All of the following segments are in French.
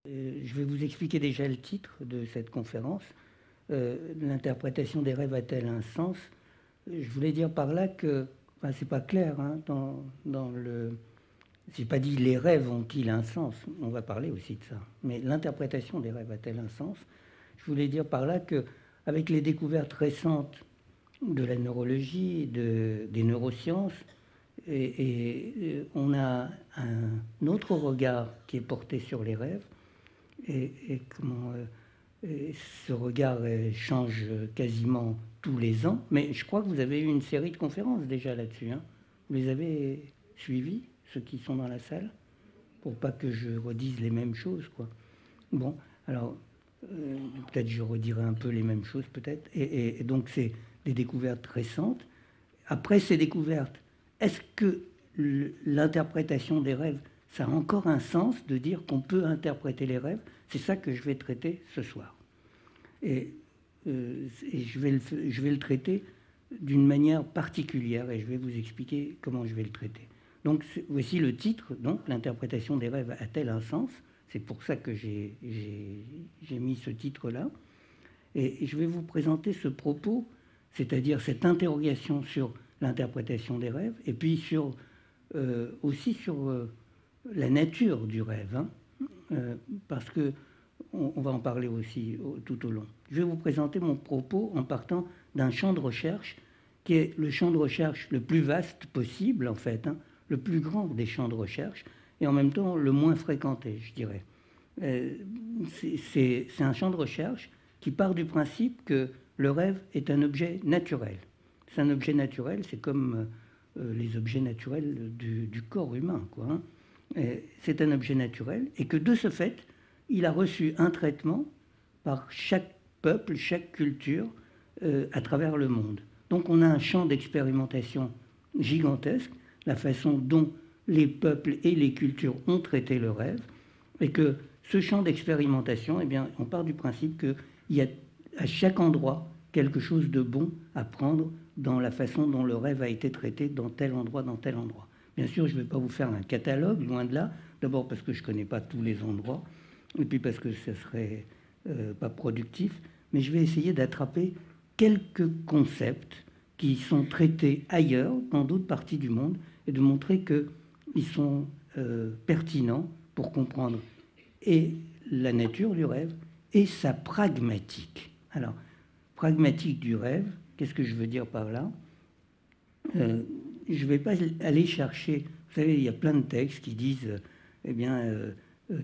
Je vais vous expliquer déjà le titre de cette conférence. L'interprétation des rêves a-t-elle un sens? Je voulais dire par là que, enfin, c'est pas clair hein, dans le. J'ai pas dit les rêves ont-ils un sens. On va parler aussi de ça. Mais l'interprétation des rêves a-t-elle un sens? Je voulais dire par là que, avec les découvertes récentes de la neurologie, des neurosciences, on a un autre regard qui est porté sur les rêves. Et ce regard change quasiment tous les ans. Mais je crois que vous avez eu une série de conférences déjà là-dessus. Hein. Vous les avez suivies, ceux qui sont dans la salle, pour pas que je redise les mêmes choses, quoi. Bon, alors peut-être je redirai un peu les mêmes choses, peut-être. Et donc c'est des découvertes récentes. Après ces découvertes, est-ce que l'interprétation des rêves, ça a encore un sens de dire qu'on peut interpréter les rêves? C'est ça que je vais traiter ce soir. Et je vais le traiter d'une manière particulière et je vais vous expliquer comment je vais le traiter. Donc voici le titre, donc l'interprétation des rêves a-t-elle un sens? C'est pour ça que j'ai mis ce titre-là. Et je vais vous présenter ce propos, c'est-à-dire cette interrogation sur l'interprétation des rêves, et puis aussi sur la nature du rêve, hein, parce que on va en parler aussi tout au long. Je vais vous présenter mon propos en partant d'un champ de recherche qui est le champ de recherche le plus vaste possible, en fait, hein, le plus grand des champs de recherche, et en même temps le moins fréquenté, je dirais. C'est un champ de recherche qui part du principe que le rêve est un objet naturel. C'est un objet naturel, c'est comme les objets naturels du corps humain, quoi, hein. C'est un objet naturel, et que de ce fait, il a reçu un traitement par chaque peuple, chaque culture à travers le monde. Donc on a un champ d'expérimentation gigantesque, la façon dont les peuples et les cultures ont traité le rêve, et que ce champ d'expérimentation, eh bien, on part du principe qu'il y a à chaque endroit quelque chose de bon à prendre dans la façon dont le rêve a été traité dans tel endroit, dans tel endroit. Bien sûr, je ne vais pas vous faire un catalogue, loin de là. D'abord parce que je ne connais pas tous les endroits, et puis parce que ce ne serait pas productif. Mais je vais essayer d'attraper quelques concepts qui sont traités ailleurs, dans d'autres parties du monde, et de montrer qu'ils sont pertinents pour comprendre et la nature du rêve et sa pragmatique. Alors, pragmatique du rêve, qu'est-ce que je veux dire par là? Je ne vais pas aller chercher... Vous savez, il y a plein de textes qui disent, eh bien,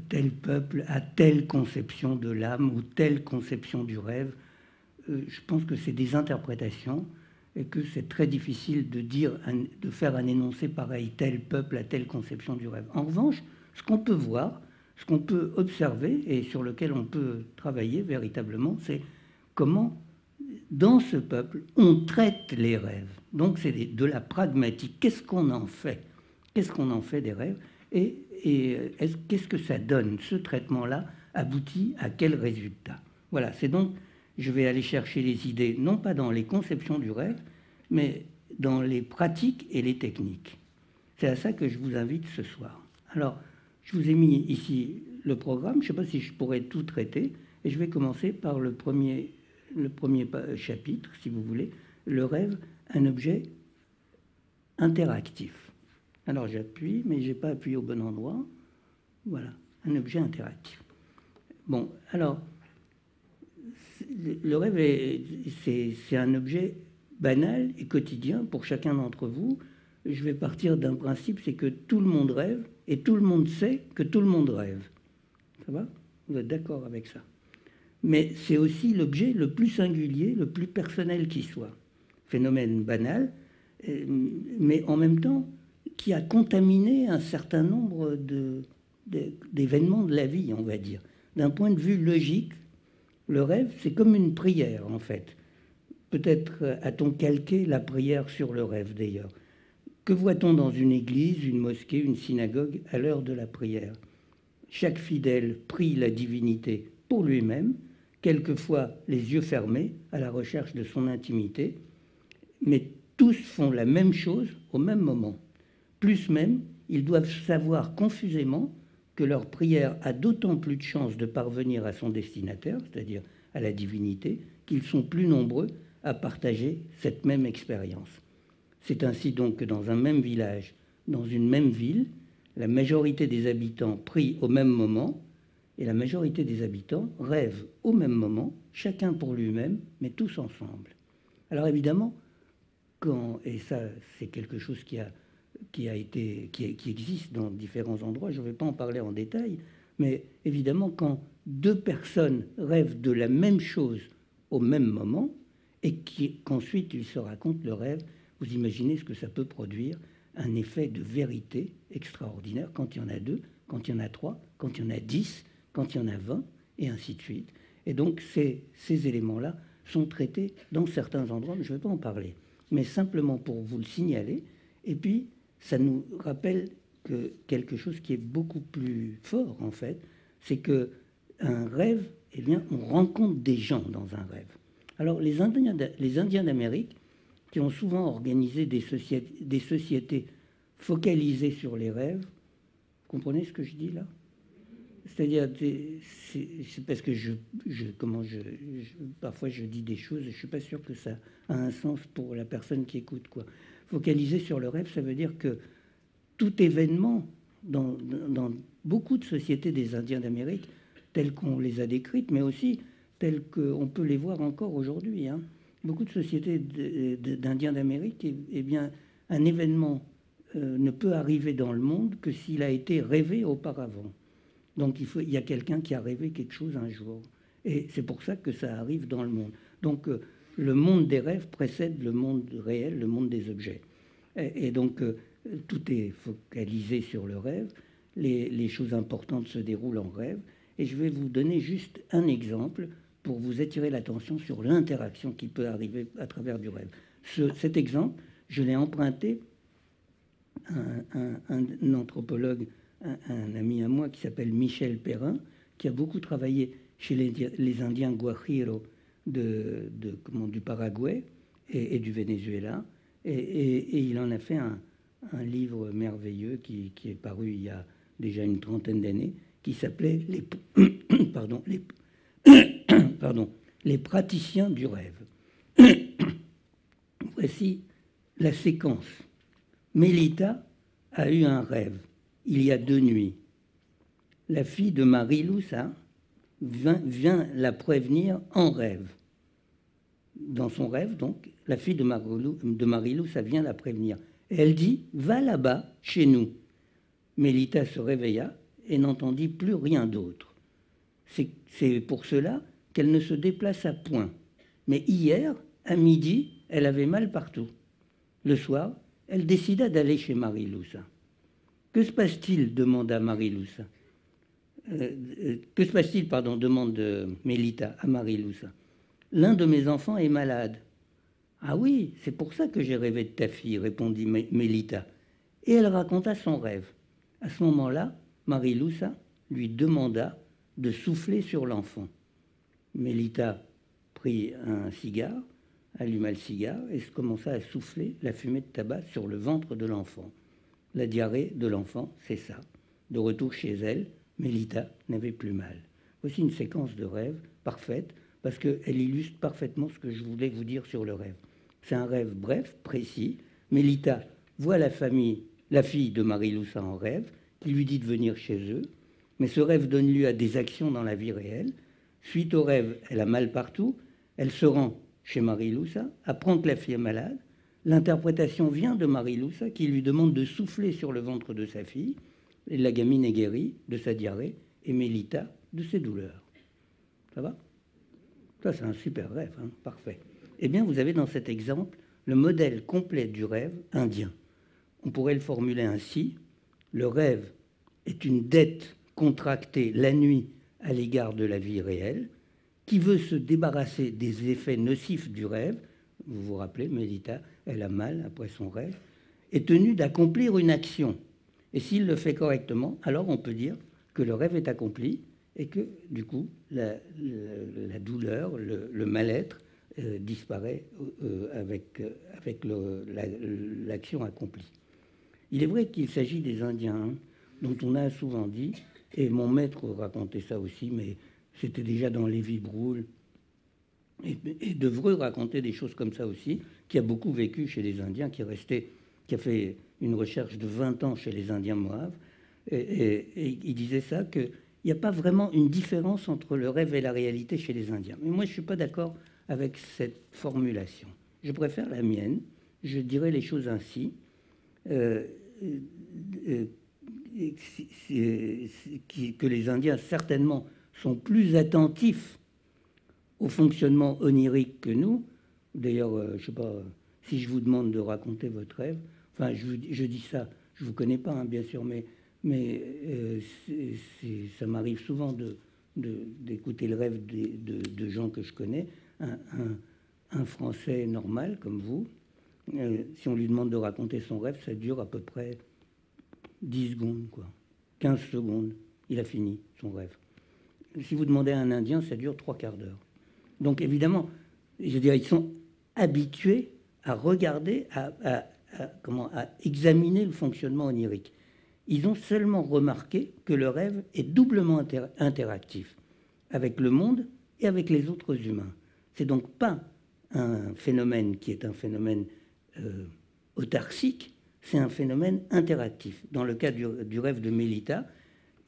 tel peuple a telle conception de l'âme ou telle conception du rêve. Je pense que c'est des interprétations et que c'est très difficile de dire, de faire un énoncé pareil, tel peuple a telle conception du rêve. En revanche, ce qu'on peut voir, ce qu'on peut observer et sur lequel on peut travailler véritablement, c'est comment, dans ce peuple, on traite les rêves. Donc c'est de la pragmatique. Qu'est-ce qu'on en fait? Qu'est-ce qu'on en fait des rêves? Et qu'est-ce que ça donne? Ce traitement-là aboutit à quel résultat? Voilà, c'est donc, je vais aller chercher les idées, non pas dans les conceptions du rêve, mais dans les pratiques et les techniques. C'est à ça que je vous invite ce soir. Alors, je vous ai mis ici le programme, je ne sais pas si je pourrais tout traiter, et je vais commencer par le premier chapitre, si vous voulez, le rêve, un objet interactif. Alors j'appuie, mais je n'ai pas appuyé au bon endroit. Voilà, un objet interactif. Bon, alors, le rêve, c'est un objet banal et quotidien pour chacun d'entre vous. Je vais partir d'un principe, c'est que tout le monde rêve et tout le monde sait que tout le monde rêve. Ça va? Vous êtes d'accord avec ça? Mais c'est aussi l'objet le plus singulier, le plus personnel qui soit. Phénomène banal, mais en même temps qui a contaminé un certain nombre d'événements de la vie, on va dire. D'un point de vue logique, le rêve, c'est comme une prière, en fait. Peut-être a-t-on calqué la prière sur le rêve, d'ailleurs. Que voit-on dans une église, une mosquée, une synagogue à l'heure de la prière? Chaque fidèle prie la divinité pour lui-même, quelquefois les yeux fermés à la recherche de son intimité, mais tous font la même chose au même moment. Plus même, ils doivent savoir confusément que leur prière a d'autant plus de chances de parvenir à son destinataire, c'est-à-dire à la divinité, qu'ils sont plus nombreux à partager cette même expérience. C'est ainsi donc que dans un même village, dans une même ville, la majorité des habitants prient au même moment et la majorité des habitants rêvent au même moment, chacun pour lui-même, mais tous ensemble. Alors évidemment, et ça c'est quelque chose qui existe dans différents endroits, je ne vais pas en parler en détail, mais évidemment quand deux personnes rêvent de la même chose au même moment et qu'ensuite ils se racontent le rêve, vous imaginez ce que ça peut produire, un effet de vérité extraordinaire quand il y en a deux, quand il y en a trois, quand il y en a 10, quand il y en a 20, et ainsi de suite. Et donc ces éléments-là sont traités dans certains endroits, mais je ne vais pas en parler, mais simplement pour vous le signaler. Et puis, ça nous rappelle que quelque chose qui est beaucoup plus fort, en fait, c'est qu'un rêve, eh bien, on rencontre des gens dans un rêve. Alors, les Indiens d'Amérique, qui ont souvent organisé des sociétés focalisées sur les rêves, vous comprenez ce que je dis là? C'est-à-dire, c'est parce que parfois je dis des choses et je ne suis pas sûr que ça a un sens pour la personne qui écoute, quoi. Focaliser sur le rêve, ça veut dire que tout événement dans beaucoup de sociétés des Indiens d'Amérique, telles qu'on les a décrites, mais aussi telles qu'on peut les voir encore aujourd'hui, hein. Beaucoup de sociétés d'Indiens d'Amérique, eh bien, un événement ne peut arriver dans le monde que s'il a été rêvé auparavant. Donc il y a quelqu'un qui a rêvé quelque chose un jour. Et c'est pour ça que ça arrive dans le monde. Donc le monde des rêves précède le monde réel, le monde des objets. Et donc tout est focalisé sur le rêve. Les choses importantes se déroulent en rêve. Et je vais vous donner juste un exemple pour vous attirer l'attention sur l'interaction qui peut arriver à travers du rêve. Cet exemple, je l'ai emprunté à un anthropologue, un ami à moi qui s'appelle Michel Perrin, qui a beaucoup travaillé chez les Indiens Guajiro du Paraguay et du Venezuela. Et il en a fait un livre merveilleux qui est paru il y a déjà une trentaine d'années, qui s'appelait les praticiens du rêve. Voici la séquence. Mélita a eu un rêve il y a 2 nuits. La fille de Marie-Loussa vient la prévenir en rêve. Dans son rêve, donc, la fille de Marie-Loussa vient la prévenir. Et elle dit « Va là-bas, chez nous ». Mélita se réveilla et n'entendit plus rien d'autre. C'est pour cela qu'elle ne se déplaça point. Mais hier, à midi, elle avait mal partout. Le soir, elle décida d'aller chez Marie-Loussa. « Que se passe-t-il » demanda Marie-Loussa. Que se passe-t-il, pardon, demande Mélita à Marie-Loussa. « L'un de mes enfants est malade. »« Ah oui, c'est pour ça que j'ai rêvé de ta fille, » répondit Mélita. Et elle raconta son rêve. À ce moment-là, Marie-Loussa lui demanda de souffler sur l'enfant. Mélita prit un cigare, alluma le cigare et commença à souffler la fumée de tabac sur le ventre de l'enfant. La diarrhée de l'enfant cessa. De retour chez elle, Mélita n'avait plus mal. Voici une séquence de rêve parfaite parce qu'elle illustre parfaitement ce que je voulais vous dire sur le rêve. C'est un rêve bref, précis. Mélita voit la fille de Marie-Loussa en rêve, qui lui dit de venir chez eux. Mais ce rêve donne lieu à des actions dans la vie réelle. Suite au rêve, elle a mal partout. Elle se rend chez Marie-Loussa, apprend que la fille est malade. L'interprétation vient de Marie-Loussa qui lui demande de souffler sur le ventre de sa fille. Et la gamine est guérie de sa diarrhée et Mélita de ses douleurs. Ça va? Ça, c'est un super rêve, hein, parfait. Eh bien, vous avez dans cet exemple le modèle complet du rêve indien. On pourrait le formuler ainsi. Le rêve est une dette contractée la nuit à l'égard de la vie réelle qui veut se débarrasser des effets nocifs du rêve. Vous vous rappelez, Mélita, elle a mal après son rêve, est tenu d'accomplir une action. Et s'il le fait correctement, alors on peut dire que le rêve est accompli et que, du coup, la douleur, le mal-être disparaît avec l'action accomplie. Il est vrai qu'il s'agit des Indiens, hein, dont on a souvent dit Et mon maître racontait ça aussi, mais c'était déjà dans Lévi-Broul. Et Devreux racontait des choses comme ça aussi, qui a beaucoup vécu chez les Indiens, qui a fait une recherche de 20 ans chez les Indiens Moaves. Et il disait ça, qu'il n'y a pas vraiment une différence entre le rêve et la réalité chez les Indiens. Mais moi, je ne suis pas d'accord avec cette formulation. Je préfère la mienne. Je dirais les choses ainsi. Que les Indiens, certainement, sont plus attentifs au fonctionnement onirique que nous. D'ailleurs, je ne sais pas, si je vous demande de raconter votre rêve, enfin, je dis ça, je ne vous connais pas, hein, bien sûr, mais ça m'arrive souvent d'écouter le rêve de gens que je connais, un Français normal comme vous. Si on lui demande de raconter son rêve, ça dure à peu près 10 secondes, quoi. 15 secondes, il a fini son rêve. Si vous demandez à un Indien, ça dure 3/4 d'heure. Donc évidemment, je veux dire, ils sont habitués à regarder, à examiner le fonctionnement onirique. Ils ont seulement remarqué que le rêve est doublement interactif avec le monde et avec les autres humains. C'est donc pas un phénomène qui est un phénomène autarcique, c'est un phénomène interactif. Dans le cas du rêve de Mélita,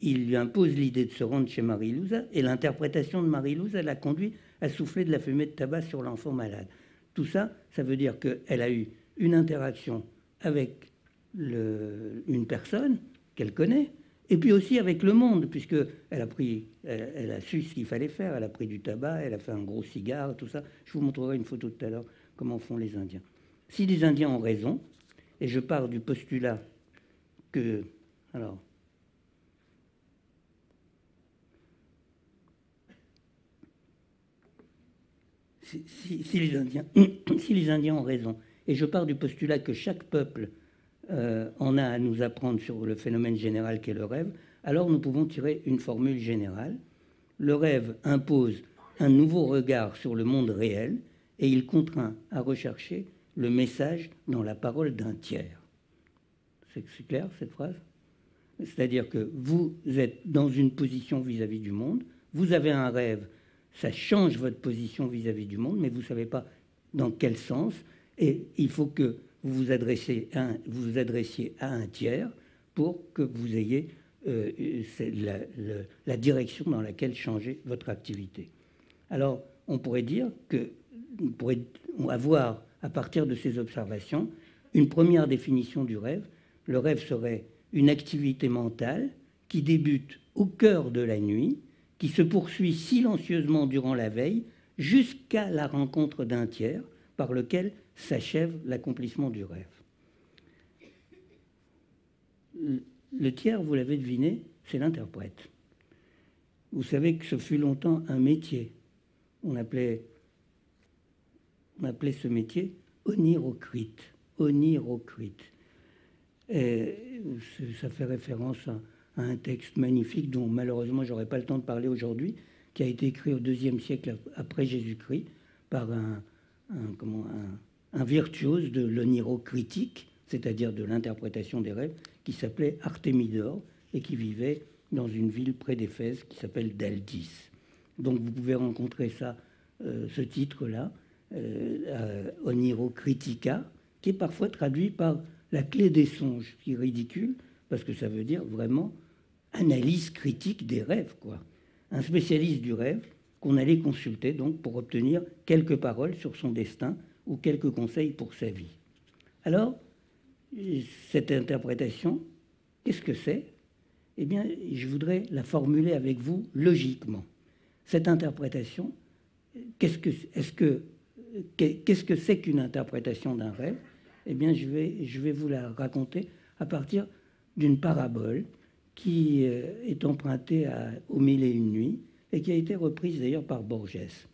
il lui impose l'idée de se rendre chez Marie-Louise, et l'interprétation de Marie-Louise l'a conduit à souffler de la fumée de tabac sur l'enfant malade. Tout ça, ça veut dire qu'elle a eu une interaction avec une personne qu'elle connaît, et puis aussi avec le monde, puisqu'elle a su ce qu'il fallait faire. Elle a pris du tabac, elle a fait un gros cigare, tout ça. Je vous montrerai une photo tout à l'heure, comment font les Indiens. Si les Indiens ont raison, et je pars du postulat que... Alors, si les Indiens ont raison, et je pars du postulat que chaque peuple en a à nous apprendre sur le phénomène général qu'est le rêve, alors nous pouvons tirer une formule générale. Le rêve impose un nouveau regard sur le monde réel et il contraint à rechercher le message dans la parole d'un tiers. C'est clair, cette phrase? C'est-à-dire que vous êtes dans une position vis-à-vis du monde, vous avez un rêve, ça change votre position vis-à-vis du monde, mais vous ne savez pas dans quel sens, et il faut que vous vous adressiez à un tiers pour que vous ayez la direction dans laquelle changer votre activité. Alors, on pourrait dire qu'on pourrait avoir, à partir de ces observations, une première définition du rêve. Le rêve serait une activité mentale qui débute au cœur de la nuit, qui se poursuit silencieusement durant la veille, jusqu'à la rencontre d'un tiers par lequel s'achève l'accomplissement du rêve. Le tiers, vous l'avez deviné, c'est l'interprète. Vous savez que ce fut longtemps un métier. On appelait ce métier onirocrite. Onirocrite. Et ça fait référence à un texte magnifique dont malheureusement je n'aurai pas le temps de parler aujourd'hui, qui a été écrit au IIe siècle après Jésus-Christ par un virtuose de l'onirocritique, c'est-à-dire de l'interprétation des rêves, qui s'appelait Artémidore et qui vivait dans une ville près d'Éphèse qui s'appelle Daldis. Donc vous pouvez rencontrer ça, ce titre-là, Onirocritica, qui est parfois traduit par la clé des songes, ce qui est ridicule, parce que ça veut dire vraiment analyse critique des rêves, quoi. Un spécialiste du rêve qu'on allait consulter donc pour obtenir quelques paroles sur son destin ou quelques conseils pour sa vie. Alors, cette interprétation, qu'est-ce que c'est? Eh bien, je voudrais la formuler avec vous logiquement. Cette interprétation, qu'est-ce que c'est qu'une interprétation d'un rêve? Eh bien, je vais vous la raconter à partir d'une parabole qui est empruntée aux Mille et une nuits et qui a été reprise d'ailleurs par Borges.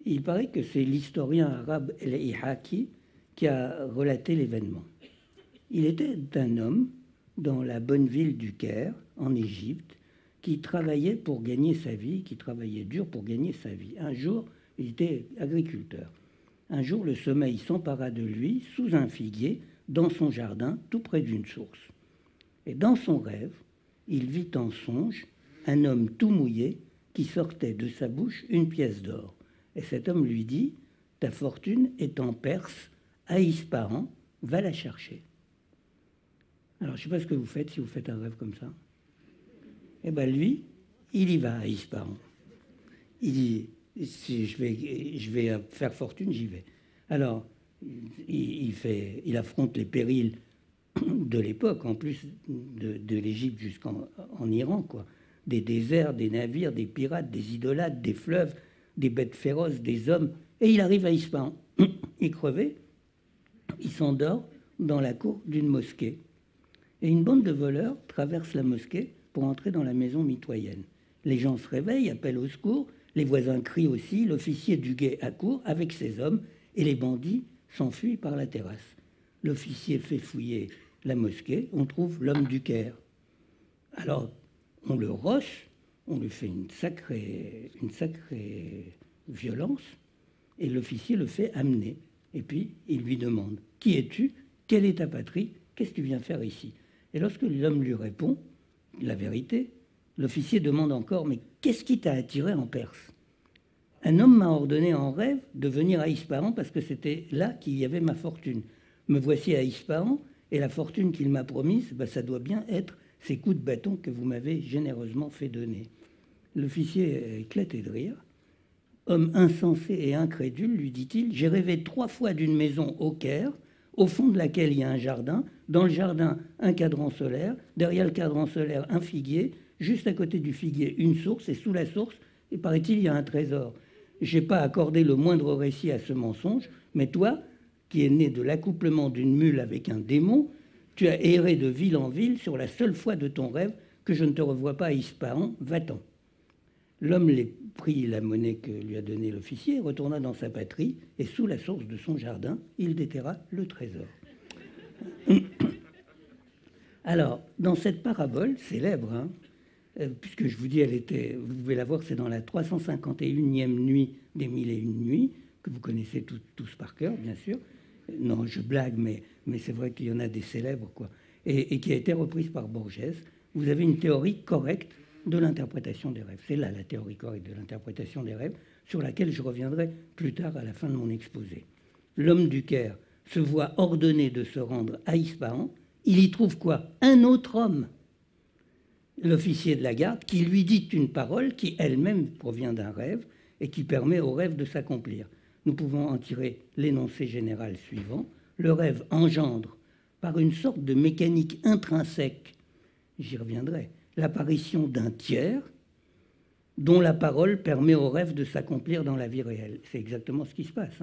Il paraît que c'est l'historien arabe El-Ihaki qui a relaté l'événement. Il était un homme dans la bonne ville du Caire, en Égypte, qui travaillait pour gagner sa vie, qui travaillait dur pour gagner sa vie. Un jour, il était agriculteur. Un jour, le sommeil s'empara de lui sous un figuier, dans son jardin, tout près d'une source. Et dans son rêve, il vit en songe un homme tout mouillé qui sortait de sa bouche une pièce d'or. Et cet homme lui dit, ta fortune est en Perse, à Ispahan, va la chercher. Alors, je ne sais pas ce que vous faites si vous faites un rêve comme ça. Eh bien, lui, il y va à Ispahan. Il dit, si je vais faire fortune, j'y vais. Alors, il affronte les périls de l'époque, en plus de l'Égypte jusqu'en Iran, quoi. Des déserts, des navires, des pirates, des idolâtres, des fleuves, des bêtes féroces, des hommes. Et il arrive à Ispahan. Il crevait, il s'endort dans la cour d'une mosquée. Et une bande de voleurs traverse la mosquée pour entrer dans la maison mitoyenne. Les gens se réveillent, appellent au secours, les voisins crient aussi, l'officier du guet accourt avec ses hommes, et les bandits s'enfuient par la terrasse. L'officier fait fouiller la mosquée, on trouve l'homme du Caire. Alors, on le roche, on lui fait une sacrée violence, et l'officier le fait amener. Et puis, il lui demande, qui es-tu? Quelle est ta patrie? Qu'est-ce que tu viens faire ici? Et lorsque l'homme lui répond la vérité, l'officier demande encore, mais qu'est-ce qui t'a attiré en Perse? Un homme m'a ordonné en rêve de venir à Ispahan parce que c'était là qu'il y avait ma fortune. Me voici à Ispahan, et la fortune qu'il m'a promise, ça doit bien être ces coups de bâton que vous m'avez généreusement fait donner. L'officier éclatait de rire. Homme insensé et incrédule, lui dit-il, j'ai rêvé 3 fois d'une maison au Caire, au fond de laquelle il y a un jardin, dans le jardin un cadran solaire, derrière le cadran solaire un figuier, juste à côté du figuier une source, et sous la source, et paraît-il, il y a un trésor. Je n'ai pas accordé le moindre récit à ce mensonge, mais toi, qui es né de l'accouplement d'une mule avec un démon, tu as erré de ville en ville sur la seule fois de ton rêve que je ne te revois pas à Ispahan, va-t'en. L'homme prit la monnaie que lui a donnée l'officier, retourna dans sa patrie, et sous la source de son jardin, il déterra le trésor. Alors, dans cette parabole célèbre, puisque je vous dis, vous pouvez la voir, c'est dans la 351e nuit des 1001 nuits, que vous connaissez tous par cœur, bien sûr. Non, je blague, mais c'est vrai qu'il y en a des célèbres, quoi. Et qui a été reprise par Borges. Vous avez une théorie correcte de l'interprétation des rêves. C'est là la théorie correcte de l'interprétation des rêves, sur laquelle je reviendrai plus tard à la fin de mon exposé. L'homme du Caire se voit ordonné de se rendre à Ispahan. Il y trouve quoi? Un autre homme, l'officier de la garde, qui lui dit une parole qui elle-même provient d'un rêve et qui permet au rêve de s'accomplir. Nous pouvons en tirer l'énoncé général suivant. Le rêve engendre, par une sorte de mécanique intrinsèque, j'y reviendrai, l'apparition d'un tiers dont la parole permet au rêve de s'accomplir dans la vie réelle. C'est exactement ce qui se passe.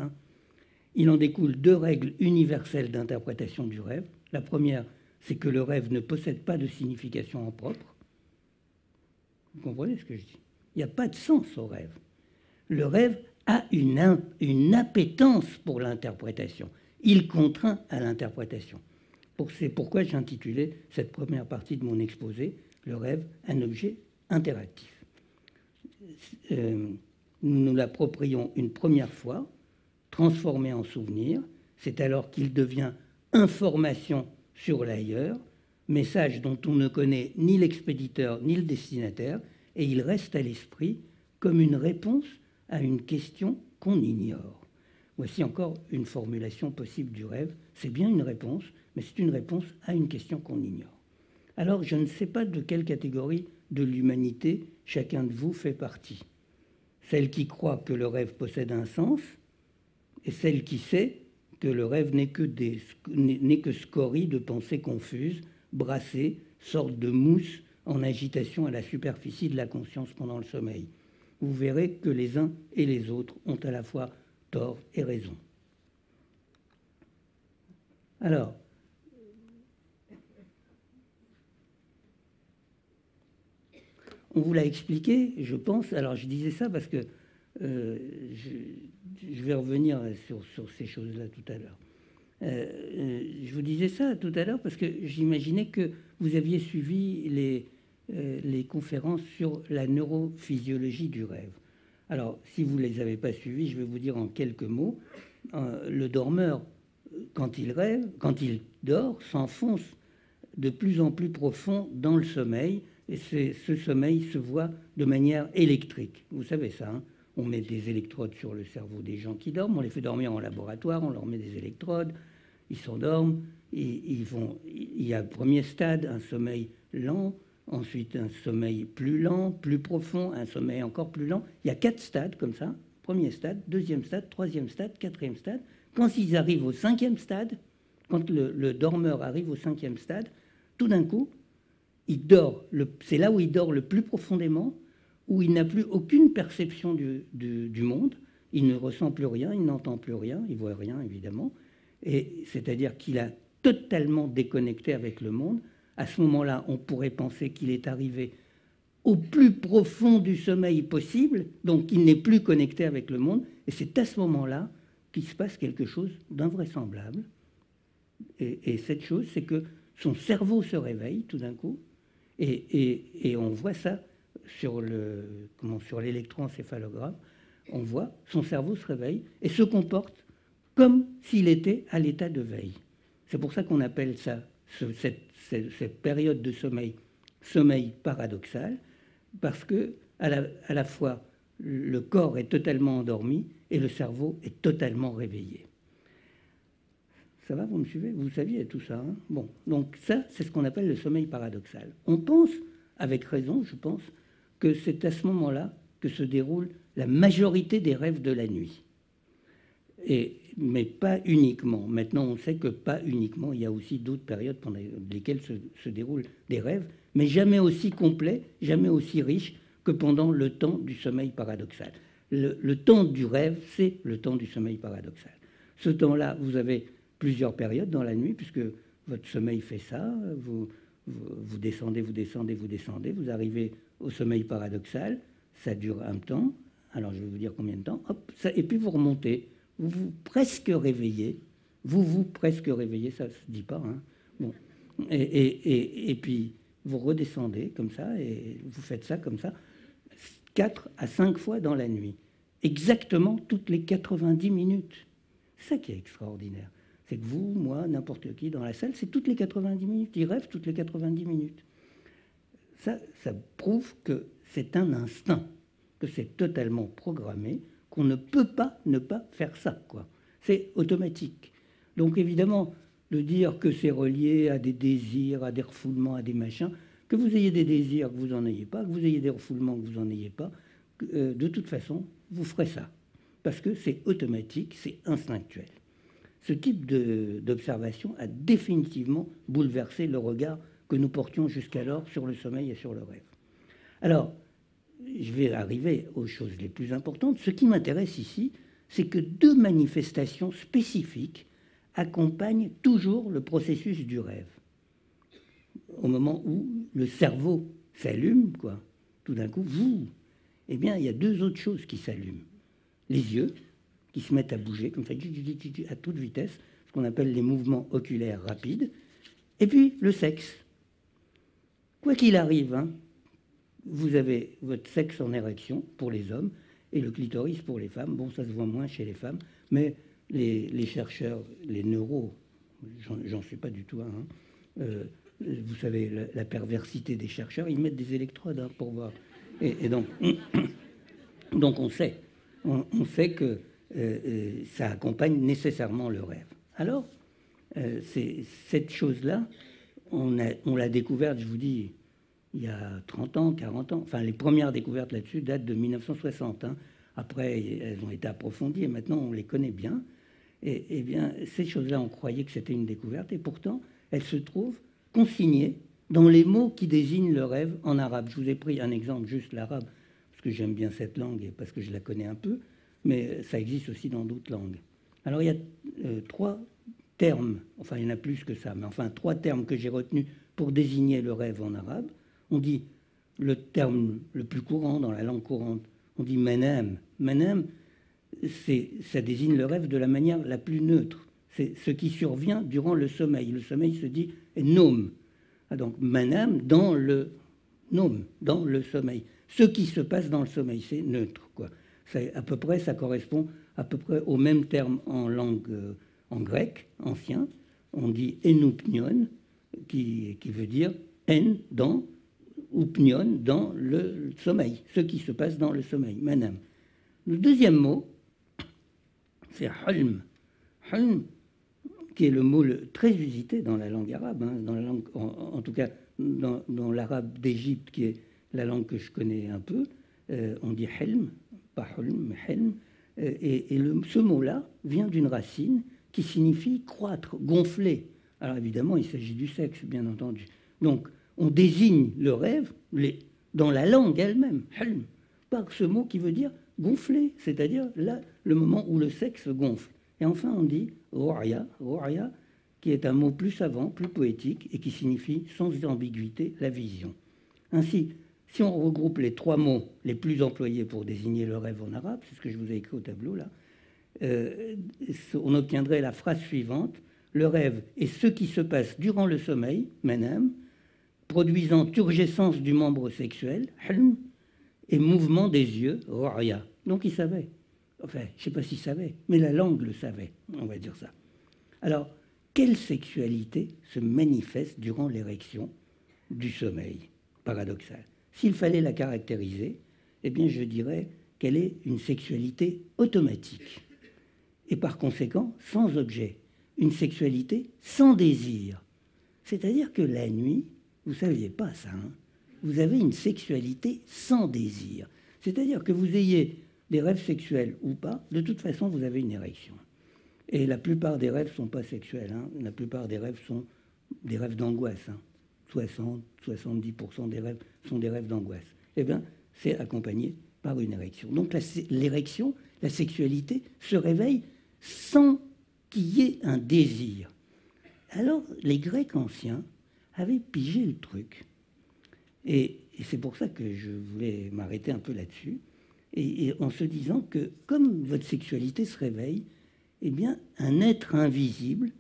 Il en découle 2 règles universelles d'interprétation du rêve. La première, c'est que le rêve ne possède pas de signification en propre. Vous comprenez ce que je dis? Il n'y a pas de sens au rêve. Le rêve a une appétence pour l'interprétation. Il contraint à l'interprétation. C'est pourquoi j'ai intitulé cette première partie de mon exposé « Le rêve, un objet interactif ». Nous nous l'approprions une première fois, transformé en souvenir. C'est alors qu'il devient information sur l'ailleurs, message dont on ne connaît ni l'expéditeur ni le destinataire, et il reste à l'esprit comme une réponse à une question qu'on ignore. Voici encore une formulation possible du rêve. C'est bien une réponse, mais c'est une réponse à une question qu'on ignore. Alors, je ne sais pas de quelle catégorie de l'humanité chacun de vous fait partie. Celle qui croit que le rêve possède un sens, et celle qui sait que le rêve n'est que scorie de pensées confuses, brassées, sortes de mousse en agitation à la superficie de la conscience pendant le sommeil. Vous verrez que les uns et les autres ont à la fois tort et raison. Alors, on vous l'a expliqué, je pense. Alors, je disais ça parce que je vais revenir sur ces choses-là tout à l'heure. Je vous disais ça tout à l'heure parce que j'imaginais que vous aviez suivi les conférences sur la neurophysiologie du rêve. Alors, si vous ne les avez pas suivies, je vais vous dire en quelques mots. Le dormeur, quand il rêve, quand il dort, s'enfonce de plus en plus profond dans le sommeil Et ce sommeil se voit de manière électrique. Vous savez ça, hein? On met des électrodes sur le cerveau des gens qui dorment, on les fait dormir en laboratoire, on leur met des électrodes, ils s'endorment, il y a le premier stade, un sommeil lent, ensuite un sommeil plus lent, plus profond, un sommeil encore plus lent. Il y a 4 stades comme ça, premier stade, deuxième stade, troisième stade, quatrième stade. Quand ils arrivent au 5e stade, quand le dormeur arrive au 5e stade, tout d'un coup, il dort. C'est là où il dort le plus profondément, où il n'a plus aucune perception du monde, il ne ressent plus rien, il n'entend plus rien, il ne voit rien évidemment, et c'est-à-dire qu'il a totalement déconnecté avec le monde. À ce moment-là, on pourrait penser qu'il est arrivé au plus profond du sommeil possible, donc il n'est plus connecté avec le monde, et c'est à ce moment-là qu'il se passe quelque chose d'invraisemblable. Et cette chose, c'est que son cerveau se réveille tout d'un coup, et on voit ça sur l'électroencéphalogramme, on voit son cerveau se réveille et se comporte comme s'il était à l'état de veille. C'est pour ça qu'on appelle ça, cette période de sommeil paradoxal, parce que à la fois le corps est totalement endormi et le cerveau est totalement réveillé. Ça va, vous me suivez? Vous saviez tout ça, hein? Bon, donc ça, c'est ce qu'on appelle le sommeil paradoxal. On pense, avec raison, je pense, que c'est à ce moment-là que se déroule la majorité des rêves de la nuit. Mais pas uniquement. Maintenant, on sait que pas uniquement. Il y a aussi d'autres périodes pendant lesquelles se déroulent des rêves, mais jamais aussi complets, jamais aussi riches que pendant le temps du sommeil paradoxal. Le temps du rêve, c'est le temps du sommeil paradoxal. Ce temps-là, vous avez plusieurs périodes dans la nuit, puisque votre sommeil fait ça. Vous descendez, vous descendez, vous descendez, vous arrivez au sommeil paradoxal, ça dure un temps, alors je vais vous dire combien de temps, hop, et puis vous remontez, vous vous presque réveillez, presque réveillez, ça ne se dit pas, hein. Bon. Et puis vous redescendez comme ça, et vous faites ça comme ça, 4 à 5 fois dans la nuit, exactement toutes les 90 minutes. C'est ça qui est extraordinaire. C'est que vous, moi, n'importe qui dans la salle, c'est toutes les 90 minutes. Ils rêvent toutes les 90 minutes. Ça prouve que c'est un instinct, que c'est totalement programmé, qu'on ne peut pas ne pas faire ça, quoi. C'est automatique. Donc évidemment, de dire que c'est relié à des désirs, à des refoulements, à des machins, que vous ayez des désirs, que vous n'en ayez pas, que vous ayez des refoulements, que vous n'en ayez pas, de toute façon, vous ferez ça. Parce que c'est automatique, c'est instinctuel. Ce type d'observation a définitivement bouleversé le regard que nous portions jusqu'alors sur le sommeil et sur le rêve. Alors, je vais arriver aux choses les plus importantes. Ce qui m'intéresse ici, c'est que 2 manifestations spécifiques accompagnent toujours le processus du rêve. Au moment où le cerveau s'allume, quoi, tout d'un coup, eh bien, il y a 2 autres choses qui s'allument. Les yeux, qui se mettent à bouger, comme ça, à toute vitesse, ce qu'on appelle les mouvements oculaires rapides, et puis le sexe. Quoi qu'il arrive, hein, vous avez votre sexe en érection pour les hommes et le clitoris pour les femmes. Bon, ça se voit moins chez les femmes, mais les chercheurs, les neuros, j'en suis pas du tout un, hein, vous savez, la perversité des chercheurs, ils mettent des électrodes, hein, pour voir. Et donc, donc on sait que ça accompagne nécessairement le rêve. Alors, cette chose-là, on l'a découverte, je vous dis, il y a 30 ans, 40 ans. Enfin, les premières découvertes là-dessus datent de 1960. Hein. Après, elles ont été approfondies et maintenant, on les connaît bien. Et bien, ces choses-là, on croyait que c'était une découverte. Et pourtant, elles se trouvent consignées dans les mots qui désignent le rêve en arabe. Je vous ai pris un exemple, juste l'arabe, parce que j'aime bien cette langue et parce que je la connais un peu. Mais ça existe aussi dans d'autres langues. Alors, il y a 3 termes, enfin, il y en a plus que ça, mais enfin, 3 termes que j'ai retenus pour désigner le rêve en arabe. On dit le terme le plus courant dans la langue courante, on dit manam. Manam, ça désigne le rêve de la manière la plus neutre. C'est ce qui survient durant le sommeil. Le sommeil se dit nom. Donc manam dans le nom, dans le sommeil. Ce qui se passe dans le sommeil, c'est neutre, quoi. À peu près, ça correspond à peu près au même terme en langue en grec ancien. On dit enoupnion, qui veut dire en dans pnion, dans le sommeil, ce qui se passe dans le sommeil, manam. Le deuxième mot, c'est hulm. Hulm, qui est le mot très usité dans la langue arabe, hein, dans la langue, en tout cas dans l'arabe d'Égypte, qui est la langue que je connais un peu. On dit helm, pas hulm, mais helm. Ce mot-là vient d'une racine qui signifie croître, gonfler. Alors évidemment, il s'agit du sexe, bien entendu. Donc, on désigne le rêve dans la langue elle-même, helm, par ce mot qui veut dire gonfler, c'est-à-dire là, le moment où le sexe gonfle. Et enfin, on dit ru'ya, qui est un mot plus savant, plus poétique, et qui signifie sans ambiguïté la vision. Ainsi, si on regroupe les trois mots les plus employés pour désigner le rêve en arabe, c'est ce que je vous ai écrit au tableau là, on obtiendrait la phrase suivante: le rêve est ce qui se passe durant le sommeil, manam, produisant turgescence du membre sexuel, hulm, et mouvement des yeux, ru'ya. Donc il savait. Enfin, je ne sais pas s'il savait, mais la langue le savait, on va dire ça. Alors, quelle sexualité se manifeste durant l'érection du sommeil paradoxal? S'il fallait la caractériser, eh bien, je dirais qu'elle est une sexualité automatique et par conséquent sans objet, une sexualité sans désir. C'est-à-dire que la nuit, vous ne saviez pas ça, hein, vous avez une sexualité sans désir. C'est-à-dire que vous ayez des rêves sexuels ou pas, de toute façon, vous avez une érection. Et la plupart des rêves ne sont pas sexuels. Hein. La plupart des rêves sont des rêves d'angoisse. Hein. 60-70% des rêves sont des rêves d'angoisse. Eh bien, c'est accompagné par une érection. Donc l'érection, la sexualité, se réveille sans qu'il y ait un désir. Alors, les Grecs anciens avaient pigé le truc. Et c'est pour ça que je voulais m'arrêter un peu là-dessus. Et en se disant que, comme votre sexualité se réveille, eh bien, un être invisible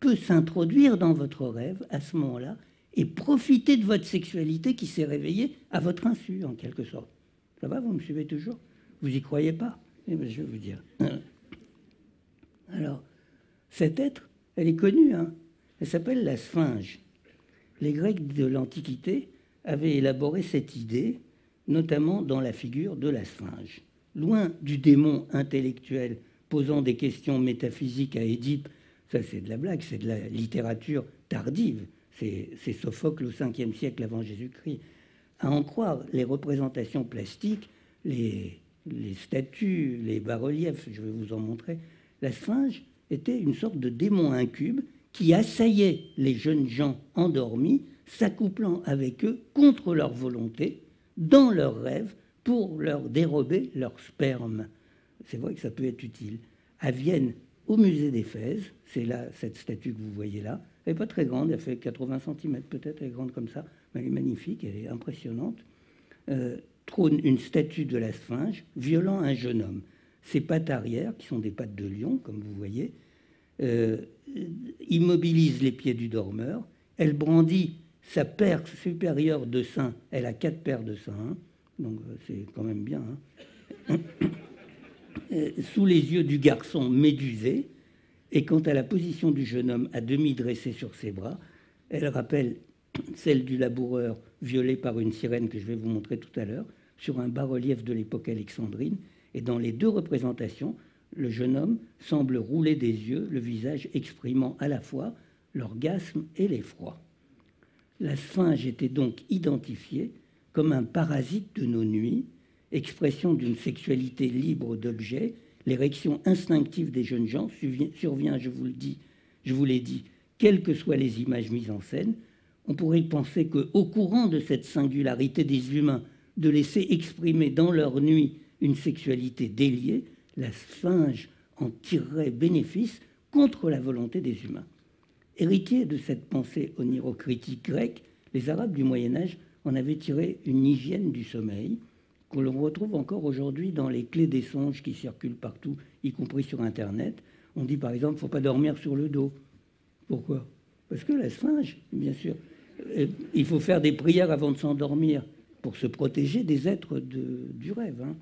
peut s'introduire dans votre rêve à ce moment-là et profiter de votre sexualité qui s'est réveillée à votre insu, en quelque sorte. Ça va, vous me suivez toujours? Vous n'y croyez pas? Eh bien, je vais vous dire. Alors, cet être, elle est connue, hein, elle s'appelle la sphinge. Les Grecs de l'Antiquité avaient élaboré cette idée, notamment dans la figure de la sphinge. Loin du démon intellectuel posant des questions métaphysiques à Édipe, ça c'est de la blague, c'est de la littérature tardive, c'est Sophocle au 5e siècle avant Jésus-Christ. À en croire les représentations plastiques, les statues, les bas-reliefs, je vais vous en montrer, la sphinge était une sorte de démon incube qui assaillait les jeunes gens endormis, s'accouplant avec eux contre leur volonté, dans leurs rêves, pour leur dérober leur sperme. C'est vrai que ça peut être utile. À Vienne, au musée d'Éphèse, c'est là cette statue que vous voyez là. Elle n'est pas très grande, elle fait 80 cm peut-être, elle est grande comme ça, mais elle est magnifique, elle est impressionnante. Trône une statue de la sphinge violant un jeune homme. Ses pattes arrière, qui sont des pattes de lion, comme vous voyez, immobilise les pieds du dormeur. Elle brandit sa paire supérieure de seins. Elle a 4 paires de seins, hein, donc c'est quand même bien. Hein. Sous les yeux du garçon médusé. Et quant à la position du jeune homme à demi dressé sur ses bras, elle rappelle celle du laboureur violé par une sirène que je vais vous montrer tout à l'heure, sur un bas-relief de l'époque alexandrine. Et dans les deux représentations, le jeune homme semble rouler des yeux, le visage exprimant à la fois l'orgasme et l'effroi. La sphinge était donc identifiée comme un parasite de nos nuits, expression d'une sexualité libre d'objets. L'érection instinctive des jeunes gens survient, je vous l'ai dit, quelles que soient les images mises en scène. On pourrait penser qu'au courant de cette singularité des humains de laisser exprimer dans leur nuit une sexualité déliée, la sphinge en tirerait bénéfice contre la volonté des humains. Héritiers de cette pensée onirocritique grecque, les Arabes du Moyen-Âge en avaient tiré une hygiène du sommeil que l'on retrouve encore aujourd'hui dans les clés des songes qui circulent partout, y compris sur Internet. On dit par exemple qu'il ne faut pas dormir sur le dos. Pourquoi? Parce que la sphinge, bien sûr, il faut faire des prières avant de s'endormir pour se protéger des êtres du rêve. Hein.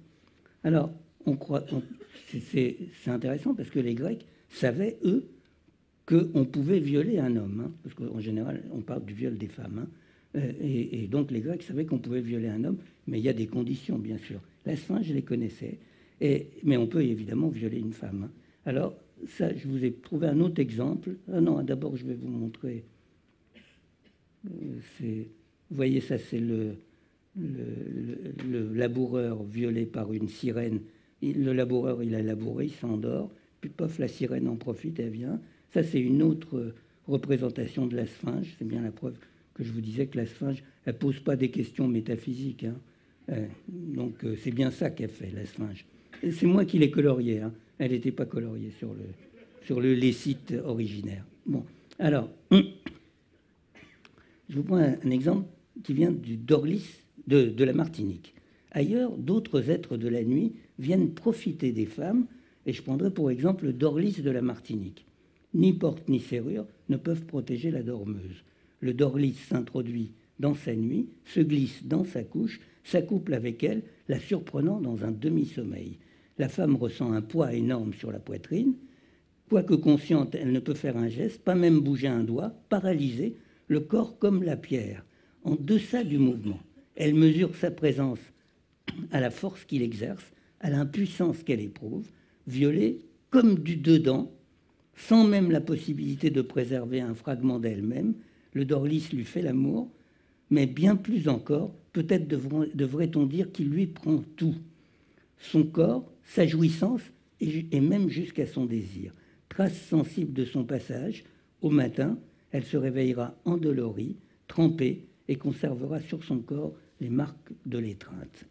Alors, c'est intéressant parce que les Grecs savaient, eux, qu'on pouvait violer un homme. Hein, parce qu'en général, on parle du viol des femmes. Hein. Et donc les Grecs savaient qu'on pouvait violer un homme, mais il y a des conditions, bien sûr. La Sphinge, je les connaissais, mais on peut évidemment violer une femme. Alors, ça, je vous ai trouvé un autre exemple. Ah non, d'abord, je vais vous montrer. Vous voyez, ça, c'est le laboureur violé par une sirène. Le laboureur, il a labouré, il s'endort. Puis, pof, la sirène en profite, elle vient. Ça, c'est une autre représentation de la Sphinge. C'est bien la preuve que je vous disais que la Sphinge, elle ne pose pas des questions métaphysiques. Donc, c'est bien ça qu'elle fait, la Sphinge. C'est moi qui l'ai coloriée. Elle n'était pas coloriée sur le lécite originaire. Bon, alors, je vous prends un exemple qui vient du Dorlis de la Martinique. Ailleurs, d'autres êtres de la nuit viennent profiter des femmes, et je prendrai pour exemple le Dorlis de la Martinique. Ni porte ni serrure ne peuvent protéger la dormeuse. Le Dorlis s'introduit dans sa nuit, se glisse dans sa couche, s'accouple avec elle, la surprenant dans un demi-sommeil. La femme ressent un poids énorme sur la poitrine. Quoique consciente, elle ne peut faire un geste, pas même bouger un doigt, paralysée, le corps comme la pierre, en deçà du mouvement. Elle mesure sa présence à la force qu'il exerce, à l'impuissance qu'elle éprouve, violée comme du dedans, sans même la possibilité de préserver un fragment d'elle-même. Le Dorlis lui fait l'amour, mais bien plus encore, peut-être devrait-on dire qu'il lui prend tout. Son corps, sa jouissance et même jusqu'à son désir. Trace sensible de son passage, au matin, elle se réveillera endolorie, trempée et conservera sur son corps les marques de l'étreinte.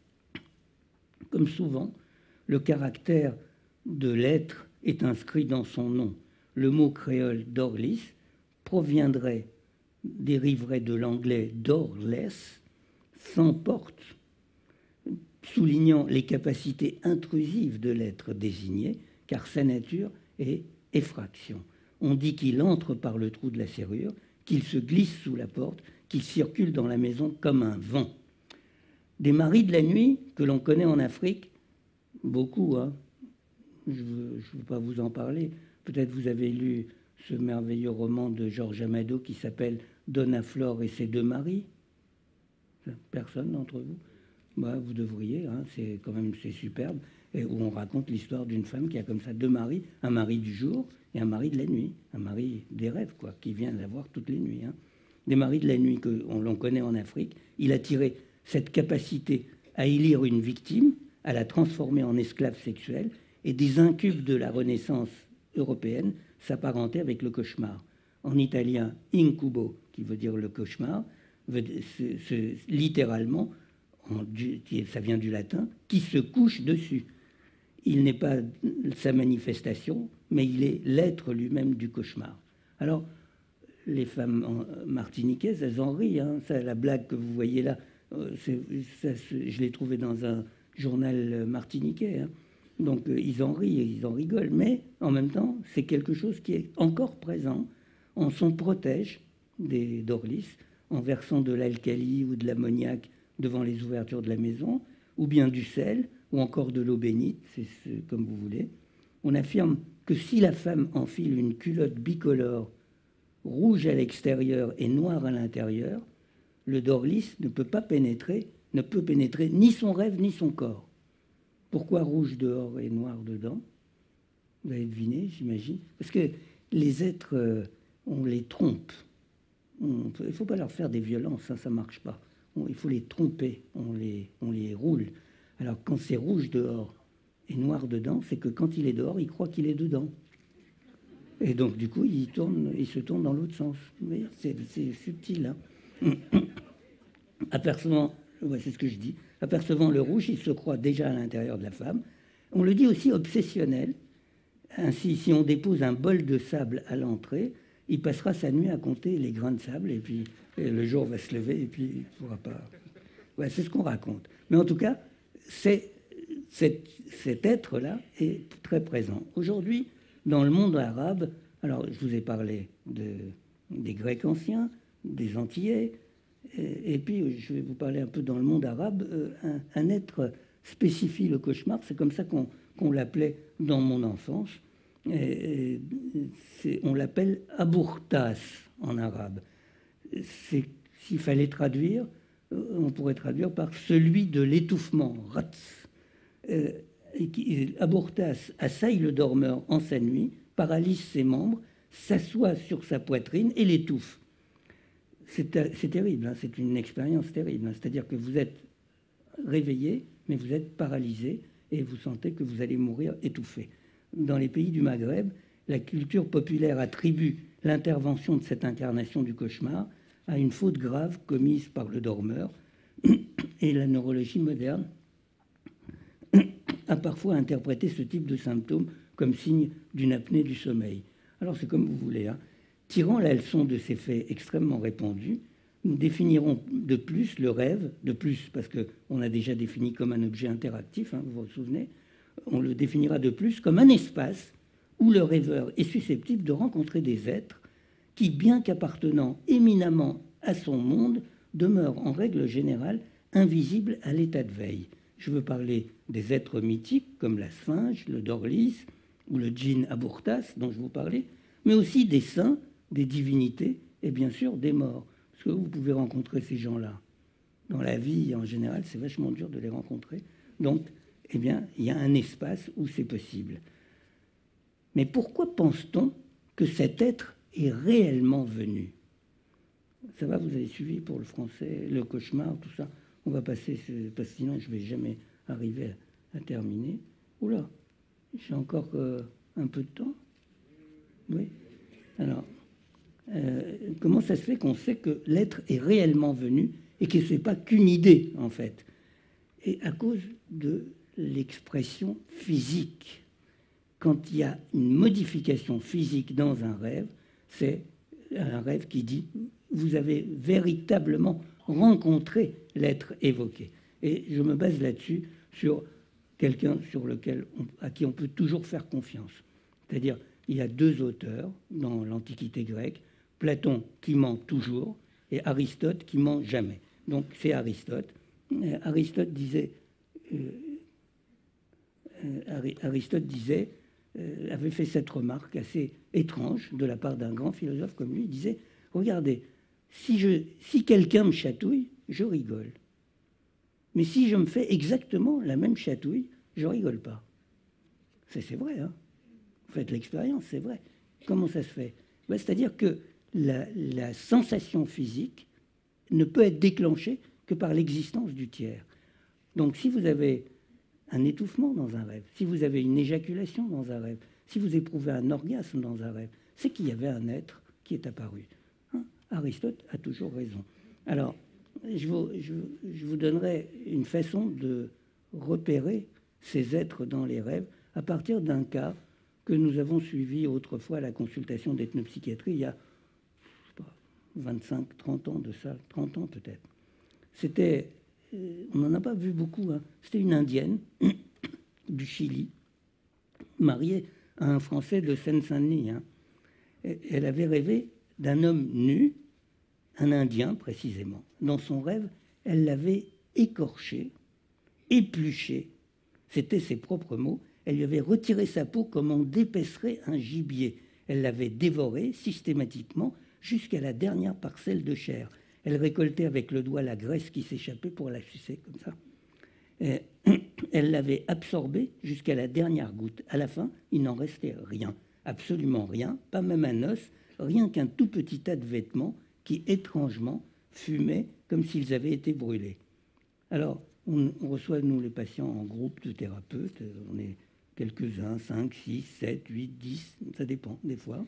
Comme souvent, le caractère de l'être est inscrit dans son nom. Le mot créole Dorlis dériverait de l'anglais doorless, sans porte, soulignant les capacités intrusives de l'être désigné, car sa nature est effraction. On dit qu'il entre par le trou de la serrure, qu'il se glisse sous la porte, qu'il circule dans la maison comme un vent. Des maris de la nuit que l'on connaît en Afrique, beaucoup, je ne veux pas vous en parler. Peut-être vous avez lu ce merveilleux roman de Georges Amado qui s'appelle Donna Flor et ses deux maris. Personne d'entre vous? Vous devriez, c'est superbe, et où on raconte l'histoire d'une femme qui a comme ça deux maris, un mari du jour et un mari de la nuit, un mari des rêves, qui vient la voir toutes les nuits. Des maris de la nuit que l'on connaît en Afrique. Il a tiré cette capacité à élire une victime, à la transformer en esclave sexuelle, et des incubes de la Renaissance européenne s'apparentaient avec le cauchemar. En italien, incubo, qui veut dire le cauchemar, littéralement, ça vient du latin, qui se couche dessus. Il n'est pas sa manifestation, mais il est l'être lui-même du cauchemar. Alors, les femmes martiniquaises, elles en rient. Ça, la blague que vous voyez là, je l'ai trouvée dans un journal martiniquais. Donc, ils en rient, ils en rigolent. Mais, en même temps, c'est quelque chose qui est encore présent. On s'en protège des Dorlis en versant de l'alcali ou de l'ammoniac devant les ouvertures de la maison, ou bien du sel, ou encore de l'eau bénite, c'est comme vous voulez. On affirme que si la femme enfile une culotte bicolore, rouge à l'extérieur et noire à l'intérieur, le Dorlis ne peut pénétrer ni son rêve ni son corps. Pourquoi rouge dehors et noir dedans? Vous avez deviné, j'imagine. Parce que les êtres, on les trompe. Il ne faut pas leur faire des violences, ça ne marche pas. Il faut les tromper, on les roule. Alors quand c'est rouge dehors et noir dedans, c'est que quand il est dehors, il croit qu'il est dedans. Et donc du coup, il se tourne dans l'autre sens. Mais c'est subtil. Apercevant, c'est ce que je dis, apercevant le rouge, il se croit déjà à l'intérieur de la femme. On le dit aussi obsessionnel. Ainsi, si on dépose un bol de sable à l'entrée, il passera sa nuit à compter les grains de sable, et puis le jour va se lever, et puis il ne pourra pas... c'est ce qu'on raconte. Mais en tout cas, cet être-là est très présent. Aujourd'hui, dans le monde arabe, alors je vous ai parlé des Grecs anciens, des Antillais, et puis je vais vous parler un peu dans le monde arabe, un être spécifie le cauchemar, c'est comme ça qu'on l'appelait dans mon enfance. On l'appelle aburtas en arabe. s'il fallait traduire, on pourrait traduire par celui de l'étouffement, Ratz, et qui, abortas assaille le dormeur en sa nuit, paralyse ses membres, s'assoit sur sa poitrine et l'étouffe. C'est terrible, hein, c'est une expérience terrible. Hein, c'est-à-dire que vous êtes réveillé, mais vous êtes paralysé et vous sentez que vous allez mourir étouffé. Dans les pays du Maghreb, la culture populaire attribue l'intervention de cette incarnation du cauchemar à une faute grave commise par le dormeur, et la neurologie moderne a parfois interprété ce type de symptômes comme signe d'une apnée du sommeil. Alors c'est comme vous voulez. Hein. Tirant la leçon de ces faits extrêmement répandus, nous définirons de plus le rêve, de plus parce qu'on a déjà défini comme un objet interactif, hein, vous vous souvenez, on le définira de plus comme un espace où le rêveur est susceptible de rencontrer des êtres qui, bien qu'appartenant éminemment à son monde, demeurent en règle générale invisibles à l'état de veille. Je veux parler des êtres mythiques comme la Sphinge, le Dorlis ou le djinn Aburtas dont je vous parlais, mais aussi des saints, des divinités et bien sûr des morts. Parce que vous pouvez rencontrer ces gens-là. Dans la vie, en général, c'est vachement dur de les rencontrer. Donc, eh bien, il y a un espace où c'est possible. Mais pourquoi pense-t-on que cet être est réellement venu? Ça va, vous avez suivi pour le français, le cauchemar, tout ça. On va passer, parce que sinon je ne vais jamais arriver à terminer. Oula, j'ai encore un peu de temps. Oui. Alors, comment ça se fait qu'on sait que l'être est réellement venu et que ce n'est pas qu'une idée, en fait? Et à cause de l'expression physique. Quand il y a une modification physique dans un rêve, c'est un rêve qui dit « vous avez véritablement rencontré l'être évoqué ». Et je me base là-dessus sur quelqu'un à qui on peut toujours faire confiance. C'est-à-dire, il y a deux auteurs dans l'Antiquité grecque, Platon qui ment toujours et Aristote qui ment jamais. Donc c'est Aristote. Aristote disait avait fait cette remarque assez étrange de la part d'un grand philosophe comme lui. Il disait, regardez, si quelqu'un me chatouille, je rigole. Mais si je me fais exactement la même chatouille, je rigole pas. C'est vrai, hein. Vous faites l'expérience, c'est vrai. Comment ça se fait? Ben, c'est-à-dire que la sensation physique ne peut être déclenchée que par l'existence du tiers. Donc si vous avez un étouffement dans un rêve, si vous avez une éjaculation dans un rêve, si vous éprouvez un orgasme dans un rêve, c'est qu'il y avait un être qui est apparu. Hein? Aristote a toujours raison. Alors, je vous donnerai une façon de repérer ces êtres dans les rêves à partir d'un cas que nous avons suivi autrefois à la consultation d'ethnopsychiatrie il y a 25, 30 ans de ça, 30 ans peut-être. C'était... on n'en a pas vu beaucoup. Hein. C'était une Indienne du Chili, mariée à un Français de Seine-Saint-Denis. Hein. Elle avait rêvé d'un homme nu, un Indien précisément. Dans son rêve, elle l'avait écorché, épluché. C'était ses propres mots. Elle lui avait retiré sa peau comme on dépècerait un gibier. Elle l'avait dévoré systématiquement jusqu'à la dernière parcelle de chair. Elle récoltait avec le doigt la graisse qui s'échappait pour la sucer comme ça. Elle l'avait absorbée jusqu'à la dernière goutte. À la fin, il n'en restait rien, absolument rien, pas même un os, rien qu'un tout petit tas de vêtements qui, étrangement, fumaient comme s'ils avaient été brûlés. Alors, on reçoit, nous, les patients, en groupe de thérapeutes. On est quelques-uns, 5, 6, 7, 8, 10, ça dépend des fois,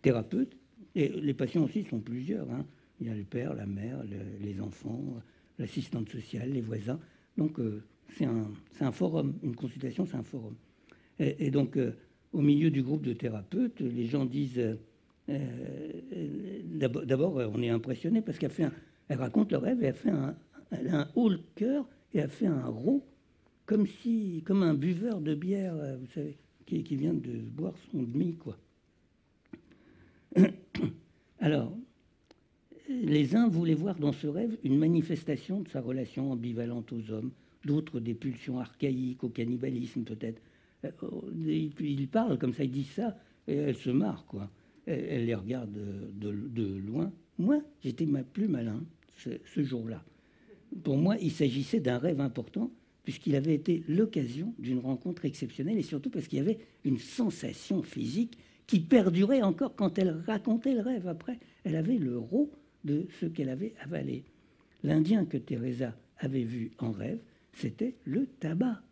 thérapeutes. Et les patients aussi sont plusieurs, hein. Il y a le père, la mère, les enfants, l'assistante sociale, les voisins. Donc, c'est un forum. Une consultation, c'est un forum. Et donc, au milieu du groupe de thérapeutes, les gens disent... d'abord, on est impressionné parce elle raconte le rêve et elle a un haut le cœur et elle fait un rot comme un buveur de bière, vous savez, qui vient de boire son demi, quoi. Alors... les uns voulaient voir dans ce rêve une manifestation de sa relation ambivalente aux hommes, d'autres des pulsions archaïques, au cannibalisme peut-être. Ils parlent comme ça, ils disent ça, et elle se marre, quoi. Elle les regarde de loin. Moi, j'étais plus malin, ce jour-là. Pour moi, il s'agissait d'un rêve important, puisqu'il avait été l'occasion d'une rencontre exceptionnelle, et surtout parce qu'il y avait une sensation physique qui perdurait encore quand elle racontait le rêve. Après, elle avait le rot de ce qu'elle avait avalé. L'Indien que Teresa avait vu en rêve, c'était le tabac.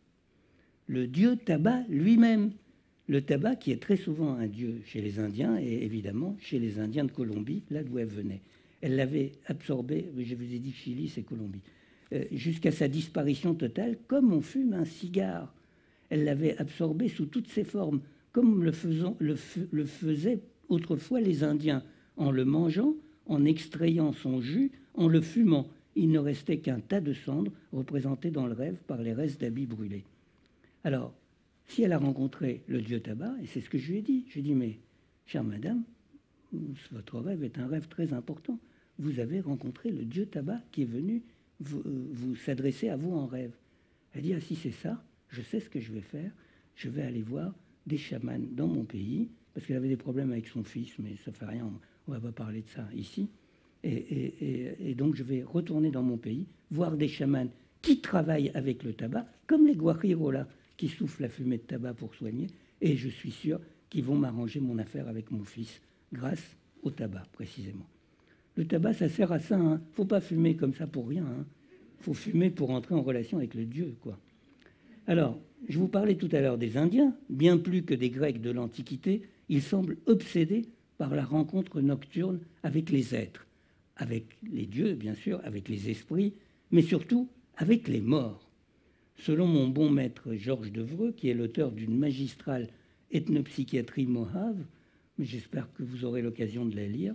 Le dieu tabac lui-même. Le tabac qui est très souvent un dieu chez les Indiens et évidemment chez les Indiens de Colombie, là d'où elle venait. Elle l'avait absorbé, je vous ai dit Chili, c'est Colombie, jusqu'à sa disparition totale, comme on fume un cigare. Elle l'avait absorbé sous toutes ses formes, comme le faisaient autrefois les Indiens, en le mangeant, en extrayant son jus, en le fumant. Il ne restait qu'un tas de cendres représenté dans le rêve par les restes d'habits brûlés. Alors, si elle a rencontré le dieu tabac, et c'est ce que je lui ai dit, je lui ai dit, mais chère madame, votre rêve est un rêve très important. Vous avez rencontré le dieu tabac qui est venu vous s'adresser à vous en rêve. Elle dit, ah si c'est ça, je sais ce que je vais faire, je vais aller voir des chamans dans mon pays, parce qu'elle avait des problèmes avec son fils, mais ça ne fait rien, on ne va pas parler de ça ici. Et donc je vais retourner dans mon pays, voir des chamans qui travaillent avec le tabac, comme les guajiros là, qui soufflent la fumée de tabac pour soigner, et je suis sûr qu'ils vont m'arranger mon affaire avec mon fils, grâce au tabac précisément. Le tabac, ça sert à ça. Il ne faut pas fumer comme ça pour rien. Il faut fumer pour entrer en relation avec le Dieu, quoi. Alors, je vous parlais tout à l'heure des Indiens. Bien plus que des Grecs de l'Antiquité, ils semblent obsédés par la rencontre nocturne avec les êtres, avec les dieux, bien sûr, avec les esprits, mais surtout avec les morts. Selon mon bon maître Georges Devreux, qui est l'auteur d'une magistrale ethnopsychiatrie Mohave, mais j'espère que vous aurez l'occasion de la lire,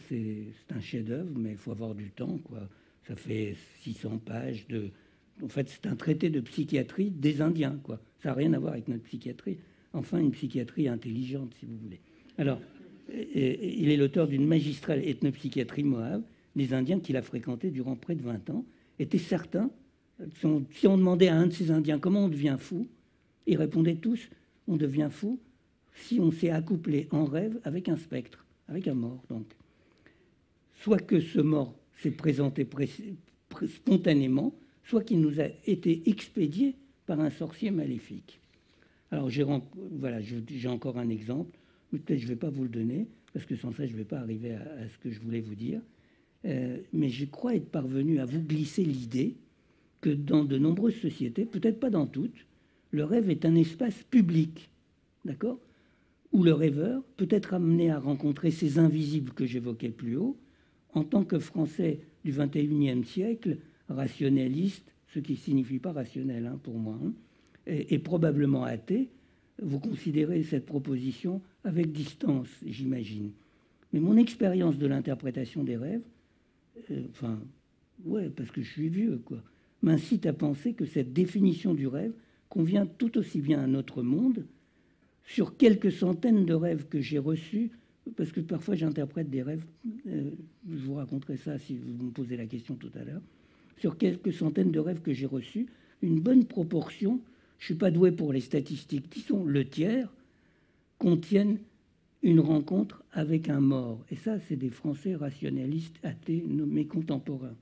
c'est un chef-d'œuvre, mais il faut avoir du temps, quoi. Ça fait 600 pages de... En fait, c'est un traité de psychiatrie des Indiens, quoi. Ça n'a rien à voir avec notre psychiatrie. Enfin, une psychiatrie intelligente, si vous voulez. Alors, il est l'auteur d'une magistrale ethnopsychiatrie Mohave. Les Indiens qu'il a fréquentés durant près de 20 ans étaient certains... Si on demandait à un de ces Indiens comment on devient fou, ils répondaient tous, on devient fou si on s'est accouplé en rêve avec un spectre, avec un mort, donc. Soit que ce mort s'est présenté spontanément, soit qu'il nous a été expédié par un sorcier maléfique. Alors j'ai encore un exemple, peut-être je ne vais pas vous le donner, parce que sans ça, je ne vais pas arriver à ce que je voulais vous dire. Mais je crois être parvenu à vous glisser l'idée que dans de nombreuses sociétés, peut-être pas dans toutes, le rêve est un espace public, d'accord, où le rêveur peut être amené à rencontrer ces invisibles que j'évoquais plus haut, en tant que Français du XXIe siècle, rationaliste, ce qui ne signifie pas rationnel pour moi, et probablement athée, vous considérez cette proposition avec distance, j'imagine. Mais mon expérience de l'interprétation des rêves, parce que je suis vieux, quoi, m'incite à penser que cette définition du rêve convient tout aussi bien à notre monde. Sur quelques centaines de rêves que j'ai reçus, parce que parfois j'interprète des rêves, je vous raconterai ça si vous me posez la question tout à l'heure, sur quelques centaines de rêves que j'ai reçus, une bonne proportion, je ne suis pas doué pour les statistiques, disons le tiers, contiennent une rencontre avec un mort. Et ça, c'est des Français rationalistes, athées, nommés contemporains.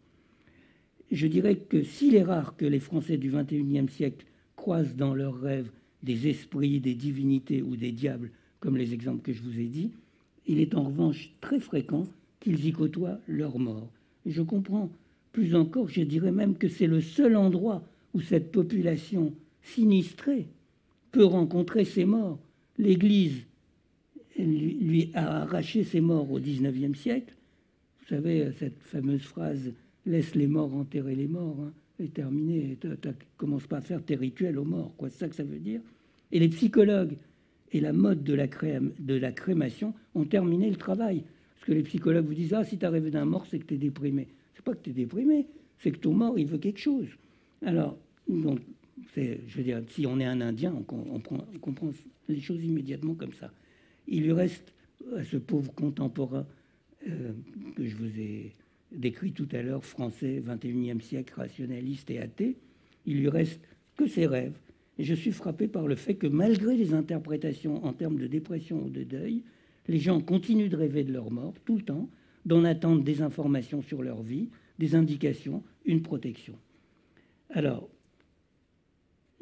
Je dirais que s'il est rare que les Français du XXIe siècle croisent dans leurs rêves des esprits, des divinités ou des diables, comme les exemples que je vous ai dit, il est en revanche très fréquent qu'ils y côtoient leurs morts. Et je comprends plus encore, je dirais même que c'est le seul endroit où cette population sinistrée peut rencontrer ses morts. L'Église lui a arraché ses morts au XIXe siècle. Vous savez, cette fameuse phrase « laisse les morts enterrer les morts », est terminée. Commence pas à faire tes rituels aux morts, quoi. C'est ça que ça veut dire. Et les psychologues et la mode de la crémation ont terminé le travail. Parce que les psychologues vous disent « Ah, si tu as rêvé d'un mort, c'est que tu es déprimé ». C'est pas que tu es déprimé, c'est que ton mort, il veut quelque chose. Alors, donc, je veux dire, si on est un Indien, on comprend les choses immédiatement comme ça. Il lui reste à ce pauvre contemporain que je vous ai décrit tout à l'heure, français, XXIe siècle, rationaliste et athée, il lui reste que ses rêves. Et je suis frappé par le fait que malgré les interprétations en termes de dépression ou de deuil, les gens continuent de rêver de leur mort tout le temps, d'en attendre des informations sur leur vie, des indications, une protection. Alors,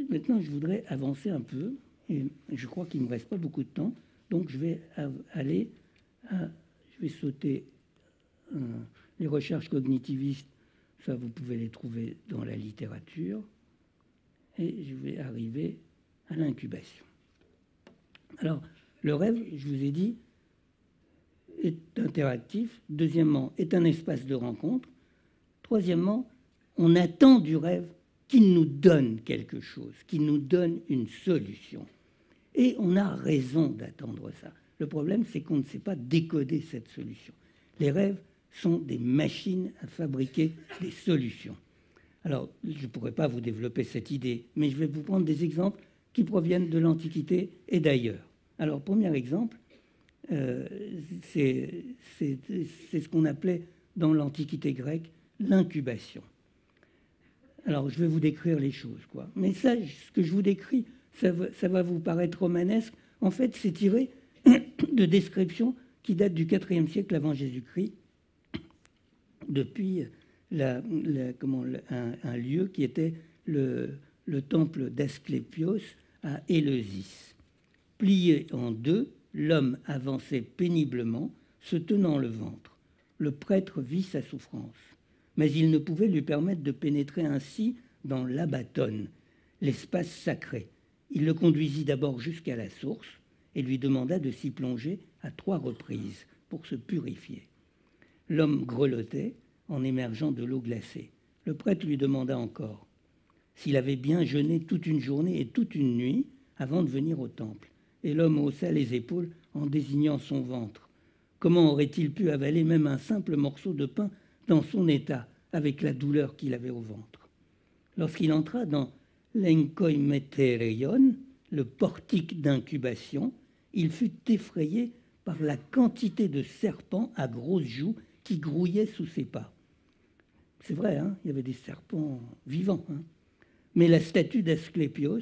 maintenant, je voudrais avancer un peu, et je crois qu'il ne me reste pas beaucoup de temps, donc je vais sauter les recherches cognitivistes, ça vous pouvez les trouver dans la littérature, et je vais arriver à l'incubation. Alors, le rêve, je vous ai dit, est interactif. Deuxièmement, est un espace de rencontre. Troisièmement, on attend du rêve qu'il nous donne quelque chose, qu'il nous donne une solution. Et on a raison d'attendre ça. Le problème, c'est qu'on ne sait pas décoder cette solution. Les rêves sont des machines à fabriquer des solutions. Alors, je ne pourrais pas vous développer cette idée, mais je vais vous prendre des exemples qui proviennent de l'Antiquité et d'ailleurs. Alors, premier exemple, c'est ce qu'on appelait dans l'Antiquité grecque l'incubation. Alors, je vais vous décrire les choses, quoi. Mais ça, ce que je vous décris, ça va vous paraître romanesque. En fait, c'est tiré de descriptions qui datent du IVe siècle avant Jésus-Christ, depuis un lieu qui était le temple d'Asclépios à Éleusis. Plié en deux, l'homme avançait péniblement, se tenant le ventre. Le prêtre vit sa souffrance, mais il ne pouvait lui permettre de pénétrer ainsi dans l'abaton, l'espace sacré. Il le conduisit d'abord jusqu'à la source et lui demanda de s'y plonger à 3 reprises pour se purifier. L'homme grelottait en émergeant de l'eau glacée. Le prêtre lui demanda encore s'il avait bien jeûné toute une journée et toute une nuit avant de venir au temple. Et l'homme haussa les épaules en désignant son ventre. Comment aurait-il pu avaler même un simple morceau de pain dans son état, avec la douleur qu'il avait au ventre? Lorsqu'il entra dans l'enkoimeterion, le portique d'incubation, il fut effrayé par la quantité de serpents à grosses joues qui grouillaient sous ses pas. C'est vrai, hein, il y avait des serpents vivants. Hein. Mais la statue d'Asclépios,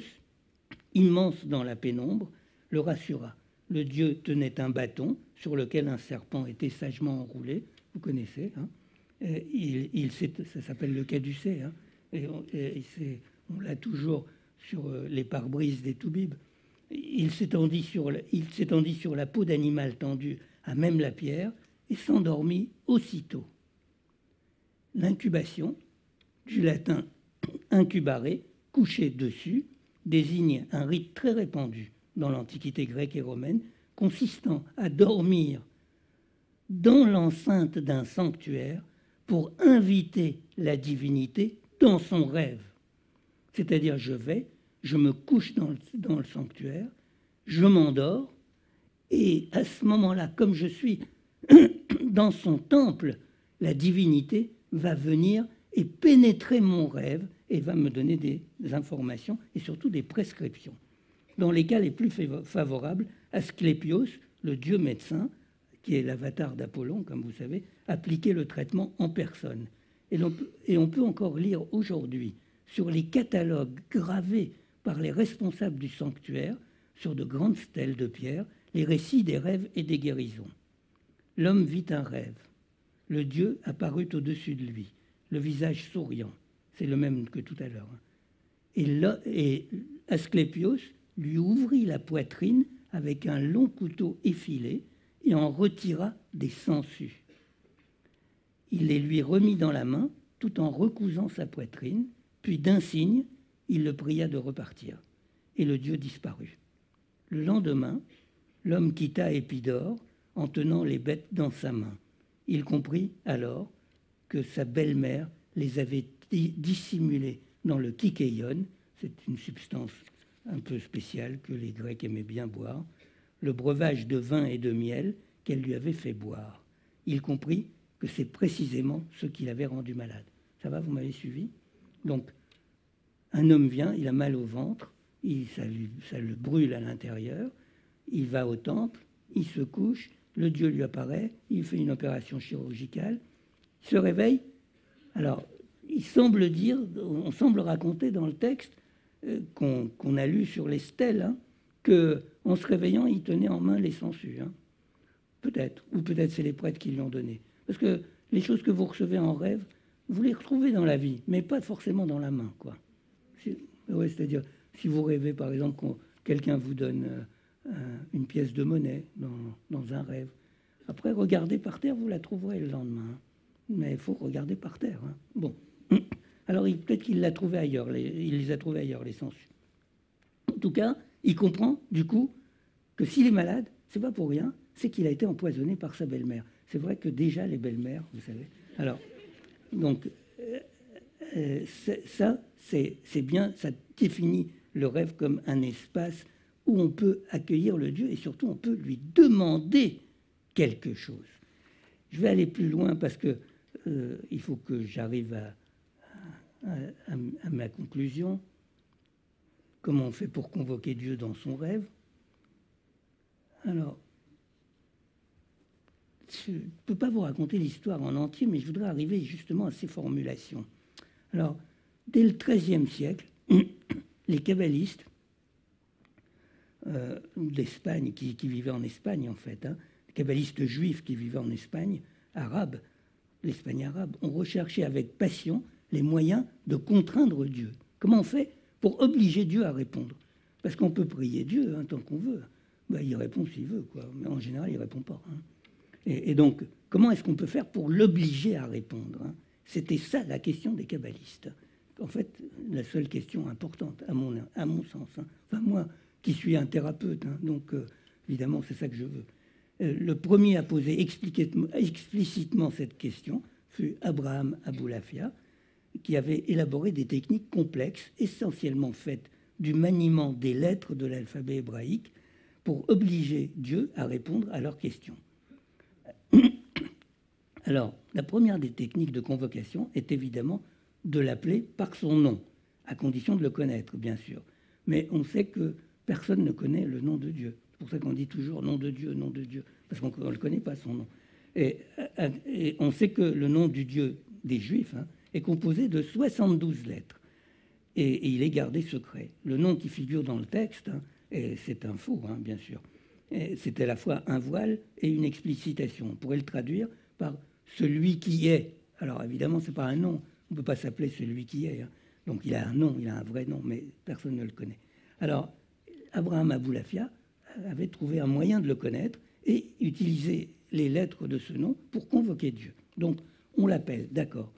immense dans la pénombre, le rassura. Le dieu tenait un bâton sur lequel un serpent était sagement enroulé. Vous connaissez, hein. Ça s'appelle le caducée. Hein. On l'a toujours sur les pare-brises des toubibs. Il s'étendit sur la peau d'animal tendu à même la pierre et s'endormit aussitôt. L'incubation, du latin incubare, coucher dessus, désigne un rite très répandu dans l'Antiquité grecque et romaine, consistant à dormir dans l'enceinte d'un sanctuaire pour inviter la divinité dans son rêve. C'est-à-dire, je me couche dans le sanctuaire, je m'endors, et à ce moment-là, comme je suis dans son temple, la divinité va venir et pénétrer mon rêve et va me donner des informations et surtout des prescriptions. Dans les cas les plus favorables, Asclépios, le dieu médecin, qui est l'avatar d'Apollon, comme vous savez, appliquait le traitement en personne. Et on peut encore lire aujourd'hui sur les catalogues gravés par les responsables du sanctuaire, sur de grandes stèles de pierre, les récits des rêves et des guérisons. L'homme vit un rêve. Le dieu apparut au-dessus de lui, le visage souriant. C'est le même que tout à l'heure. Et Asclépios lui ouvrit la poitrine avec un long couteau effilé et en retira des sangsues. Il les lui remit dans la main tout en recousant sa poitrine, puis d'un signe, il le pria de repartir. Et le dieu disparut. Le lendemain, l'homme quitta Épidore en tenant les bêtes dans sa main. Il comprit alors que sa belle-mère les avait dissimulées dans le kykéion, c'est une substance un peu spéciale que les Grecs aimaient bien boire, le breuvage de vin et de miel qu'elle lui avait fait boire. Il comprit que c'est précisément ce qui l'avait rendu malade. Ça va, vous m'avez suivi? Donc, un homme vient, il a mal au ventre, ça le brûle à l'intérieur, il va au temple, il se couche, le dieu lui apparaît, il fait une opération chirurgicale, il se réveille. Alors, on semble raconter dans le texte qu'on a lu sur les stèles, hein, qu'en se réveillant, il tenait en main les sangsues. Hein. Peut-être, ou peut-être c'est les prêtres qui lui ont donné. Parce que les choses que vous recevez en rêve, vous les retrouvez dans la vie, mais pas forcément dans la main, quoi. Ouais, c'est-à-dire, si vous rêvez, par exemple, que quelqu'un vous donne une pièce de monnaie dans un rêve, après, regardez par terre, vous la trouverez le lendemain. Mais il faut regarder par terre. Hein. Bon. Alors, peut-être qu'il l'a trouvé ailleurs, il les a trouvés ailleurs, les sensus. En tout cas, il comprend, du coup, que s'il est malade, c'est pas pour rien, c'est qu'il a été empoisonné par sa belle-mère. C'est vrai que déjà, les belles-mères, vous savez. Alors, donc, ça, c'est bien, ça définit le rêve comme un espace où on peut accueillir le Dieu et surtout on peut lui demander quelque chose. Je vais aller plus loin parce que il faut que j'arrive à ma conclusion. Comment on fait pour convoquer Dieu dans son rêve? Alors, je ne peux pas vous raconter l'histoire en entier, mais je voudrais arriver justement à ces formulations. Alors, dès le XIIIe siècle, les kabbalistes d'Espagne, qui vivaient en Espagne en fait, hein, les kabbalistes juifs qui vivaient en Espagne, arabes, l'Espagne arabe, ont recherché avec passion les moyens de contraindre Dieu. Comment on fait pour obliger Dieu à répondre? Parce qu'on peut prier Dieu hein, tant qu'on veut. Ben, il répond s'il veut, quoi. Mais en général, il ne répond pas. Hein. Et donc, comment est-ce qu'on peut faire pour l'obliger à répondre hein? C'était ça la question des kabbalistes. En fait, la seule question importante, à mon sens. Hein. Enfin, moi, qui suis un thérapeute, hein, donc évidemment, c'est ça que je veux. Le premier à poser explicitement cette question fut Abraham Aboulafia, qui avait élaboré des techniques complexes, essentiellement faites du maniement des lettres de l'alphabet hébraïque, pour obliger Dieu à répondre à leurs questions. Alors, la première des techniques de convocation est évidemment de l'appeler par son nom, à condition de le connaître, bien sûr. Mais on sait que personne ne connaît le nom de Dieu. C'est pour ça qu'on dit toujours nom de Dieu, parce qu'on ne le connaît pas, son nom. Et on sait que le nom du Dieu des Juifs hein, est composé de 72 lettres. Et il est gardé secret. Le nom qui figure dans le texte, hein, c'est un faux, hein, bien sûr. C'est à la fois un voile et une explicitation. On pourrait le traduire par celui qui est. Alors évidemment, ce n'est pas un nom. On ne peut pas s'appeler celui qui est. Hein. Donc il a un nom, il a un vrai nom, mais personne ne le connaît. Alors, Abraham Aboulafia avait trouvé un moyen de le connaître et utilisé les lettres de ce nom pour convoquer Dieu. Donc, on l'appelle, d'accord.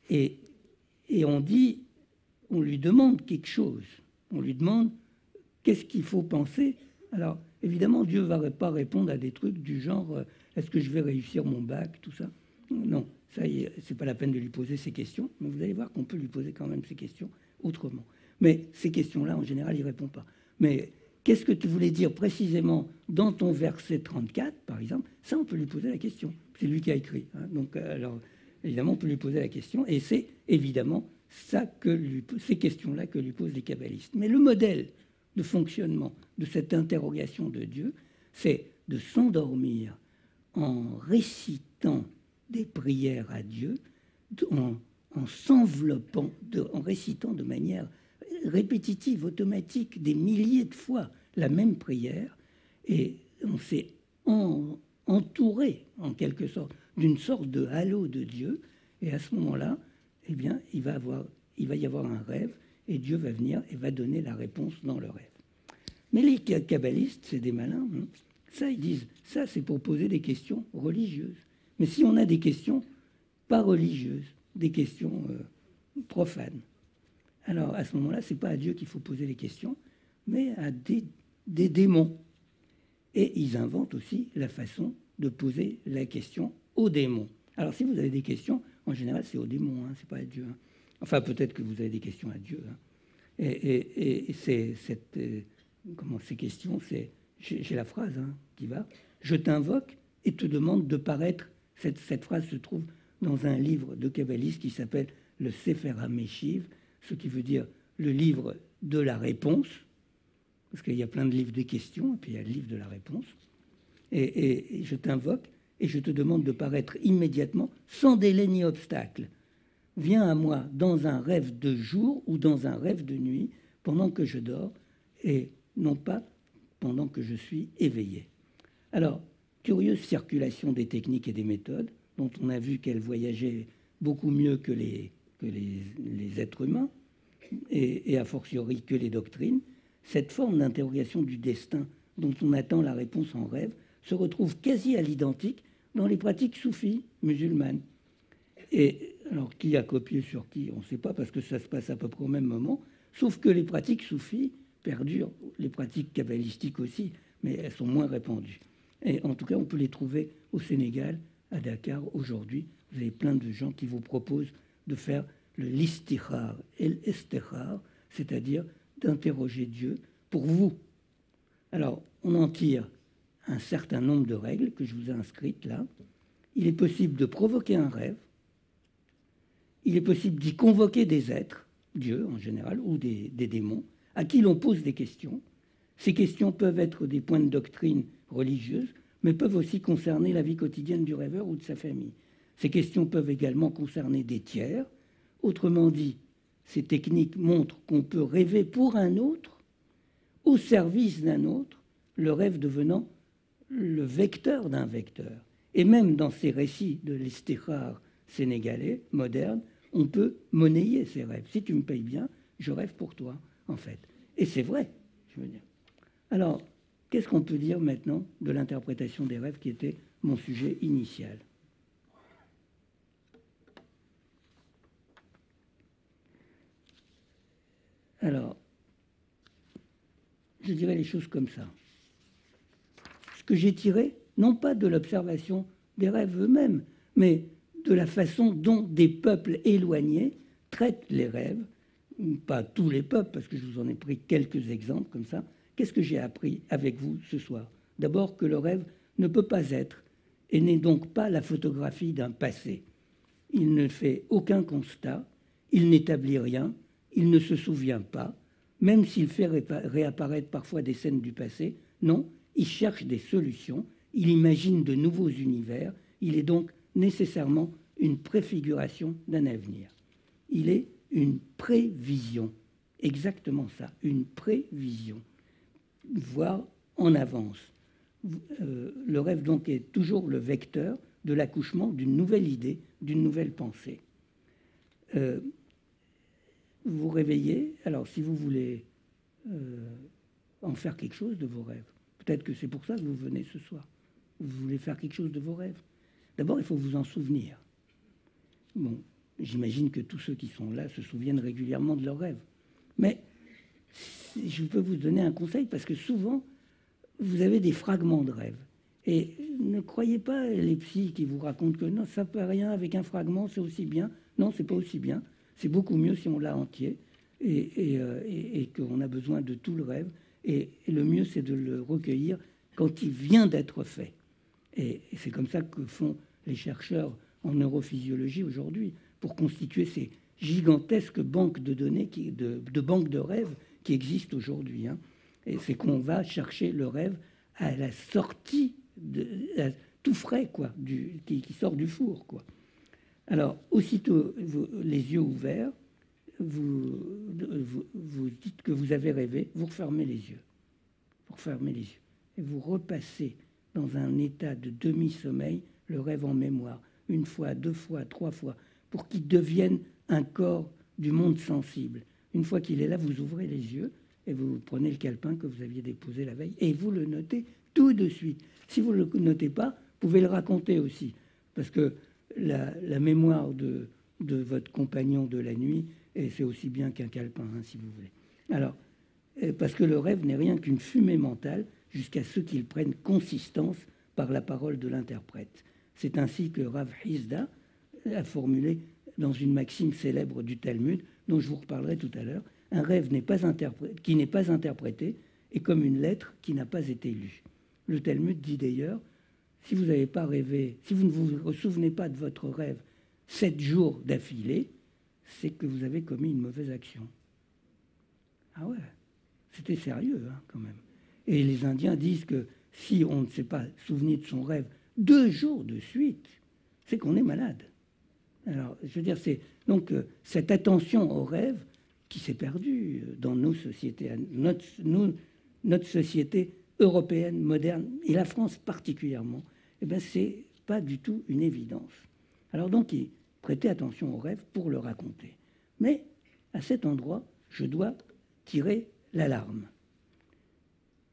Et on dit, on lui demande quelque chose. On lui demande qu'est-ce qu'il faut penser. Alors, évidemment, Dieu ne va pas répondre à des trucs du genre est-ce que je vais réussir mon bac, tout ça. Non, ça y est, c'est pas la peine de lui poser ces questions, mais vous allez voir qu'on peut lui poser quand même ces questions autrement. Mais ces questions-là, en général, il ne répond pas. Mais qu'est-ce que tu voulais dire précisément dans ton verset 34, par exemple? Ça, on peut lui poser la question. C'est lui qui a écrit. Hein. Donc, alors, évidemment, on peut lui poser la question, et c'est évidemment ces questions-là que lui posent les kabbalistes. Mais le modèle de fonctionnement de cette interrogation de Dieu, c'est de s'endormir en récitant des prières à Dieu, en s'enveloppant, en récitant de manière répétitive, automatique, des milliers de fois la même prière, et on s'est entouré, en quelque sorte, d'une sorte de halo de Dieu, et à ce moment-là, eh bien, il va y avoir un rêve, et Dieu va venir et va donner la réponse dans le rêve. Mais les kabbalistes, c'est des malins, hein. Ça, ils disent, ça, c'est pour poser des questions religieuses. Mais si on a des questions pas religieuses, des questions profanes, alors à ce moment-là, ce n'est pas à Dieu qu'il faut poser les questions, mais à des démons. Et ils inventent aussi la façon de poser la question aux démons. Alors si vous avez des questions, en général, c'est aux démons, hein, ce n'est pas à Dieu. Hein. Enfin, peut-être que vous avez des questions à Dieu. Hein. Et c'est ces questions, c'est... J'ai la phrase hein, qui va. Je t'invoque et te demande de paraître. Cette phrase se trouve dans un livre de kabbaliste qui s'appelle le Sefer HaMeshiv, ce qui veut dire le livre de la réponse, parce qu'il y a plein de livres des questions, et puis il y a le livre de la réponse. Et je t'invoque et je te demande de paraître immédiatement, sans délai ni obstacle. Viens à moi dans un rêve de jour ou dans un rêve de nuit, pendant que je dors, et non pas pendant que je suis éveillé. Alors, curieuse circulation des techniques et des méthodes. dont on a vu qu'elle voyageait beaucoup mieux que les êtres humains, et a fortiori que les doctrines, cette forme d'interrogation du destin dont on attend la réponse en rêve se retrouve quasi à l'identique dans les pratiques soufis musulmanes. Et alors, qui a copié sur qui, on ne sait pas, parce que ça se passe à peu près au même moment, sauf que les pratiques soufis perdurent, les pratiques kabbalistiques aussi, mais elles sont moins répandues. Et en tout cas, on peut les trouver au Sénégal, à Dakar, aujourd'hui. Vous avez plein de gens qui vous proposent de faire l'istikhar et l'istikhar, c'est-à-dire d'interroger Dieu pour vous. Alors, on en tire un certain nombre de règles que je vous ai inscrites là. Il est possible de provoquer un rêve. Il est possible d'y convoquer des êtres, Dieu en général, ou des démons, à qui l'on pose des questions. Ces questions peuvent être des points de doctrine religieuse, mais peuvent aussi concerner la vie quotidienne du rêveur ou de sa famille. Ces questions peuvent également concerner des tiers. Autrement dit, ces techniques montrent qu'on peut rêver pour un autre, au service d'un autre, le rêve devenant le vecteur d'un vecteur. Et même dans ces récits de l'istikhar sénégalais, moderne, on peut monnayer ces rêves. Si tu me payes bien, je rêve pour toi, en fait. Et c'est vrai, je veux dire. Alors, qu'est-ce qu'on peut dire maintenant de l'interprétation des rêves qui était mon sujet initial? Alors, je dirais les choses comme ça. Ce que j'ai tiré, non pas de l'observation des rêves eux-mêmes, mais de la façon dont des peuples éloignés traitent les rêves, pas tous les peuples, parce que je vous en ai pris quelques exemples comme ça. Qu'est-ce que j'ai appris avec vous ce soir? D'abord que le rêve ne peut pas être et n'est donc pas la photographie d'un passé. Il ne fait aucun constat, il n'établit rien, il ne se souvient pas, même s'il fait réapparaître parfois des scènes du passé. Non, il cherche des solutions, il imagine de nouveaux univers, il est donc nécessairement une préfiguration d'un avenir. Il est une prévision, exactement ça, une prévision, voire en avance. Le rêve donc est toujours le vecteur de l'accouchement d'une nouvelle idée, d'une nouvelle pensée. Vous réveillez, alors si vous voulez en faire quelque chose de vos rêves, peut-être que c'est pour ça que vous venez ce soir, vous voulez faire quelque chose de vos rêves. D'abord, il faut vous en souvenir. Bon, j'imagine que tous ceux qui sont là se souviennent régulièrement de leurs rêves. Mais je peux vous donner un conseil, parce que souvent, vous avez des fragments de rêves. Et ne croyez pas les psys qui vous racontent que non, ça ne peut rien, avec un fragment, c'est aussi bien. Non, c'est pas aussi bien. C'est beaucoup mieux si on l'a entier et qu'on a besoin de tout le rêve. Et le mieux, c'est de le recueillir quand il vient d'être fait. Et c'est comme ça que font les chercheurs en neurophysiologie aujourd'hui, pour constituer ces gigantesques banques de données, de banques de rêves qui existent aujourd'hui. Hein. Et c'est qu'on va chercher le rêve à la sortie, tout frais, quoi, qui sort du four, quoi. Alors, aussitôt les yeux ouverts, vous dites que vous avez rêvé, vous refermez les yeux. Vous refermez les yeux. Et vous repassez dans un état de demi-sommeil le rêve en mémoire, une fois, deux fois, trois fois, pour qu'il devienne un corps du monde sensible. Une fois qu'il est là, vous ouvrez les yeux et vous prenez le calepin que vous aviez déposé la veille et vous le notez tout de suite. Si vous ne le notez pas, vous pouvez le raconter aussi, parce que la mémoire de votre compagnon de la nuit, et c'est aussi bien qu'un calepin, hein, si vous voulez. Alors, parce que le rêve n'est rien qu'une fumée mentale jusqu'à ce qu'il prenne consistance par la parole de l'interprète. C'est ainsi que Rav Hizda a formulé dans une maxime célèbre du Talmud, dont je vous reparlerai tout à l'heure, un rêve qui n'est pas interprété est comme une lettre qui n'a pas été lue. Le Talmud dit d'ailleurs, si vous n'avez pas rêvé, si vous ne vous souvenez pas de votre rêve 7 jours d'affilée, c'est que vous avez commis une mauvaise action. Ah ouais, c'était sérieux, hein, quand même. Et les Indiens disent que si on ne s'est pas souvenu de son rêve 2 jours de suite, c'est qu'on est malade. Alors, je veux dire, c'est donc cette attention au rêve qui s'est perdue dans nos sociétés, notre société européenne moderne, et la France particulièrement, eh bien, c'est pas du tout une évidence. Alors donc, prêtez attention au rêve pour le raconter. Mais à cet endroit, je dois tirer l'alarme.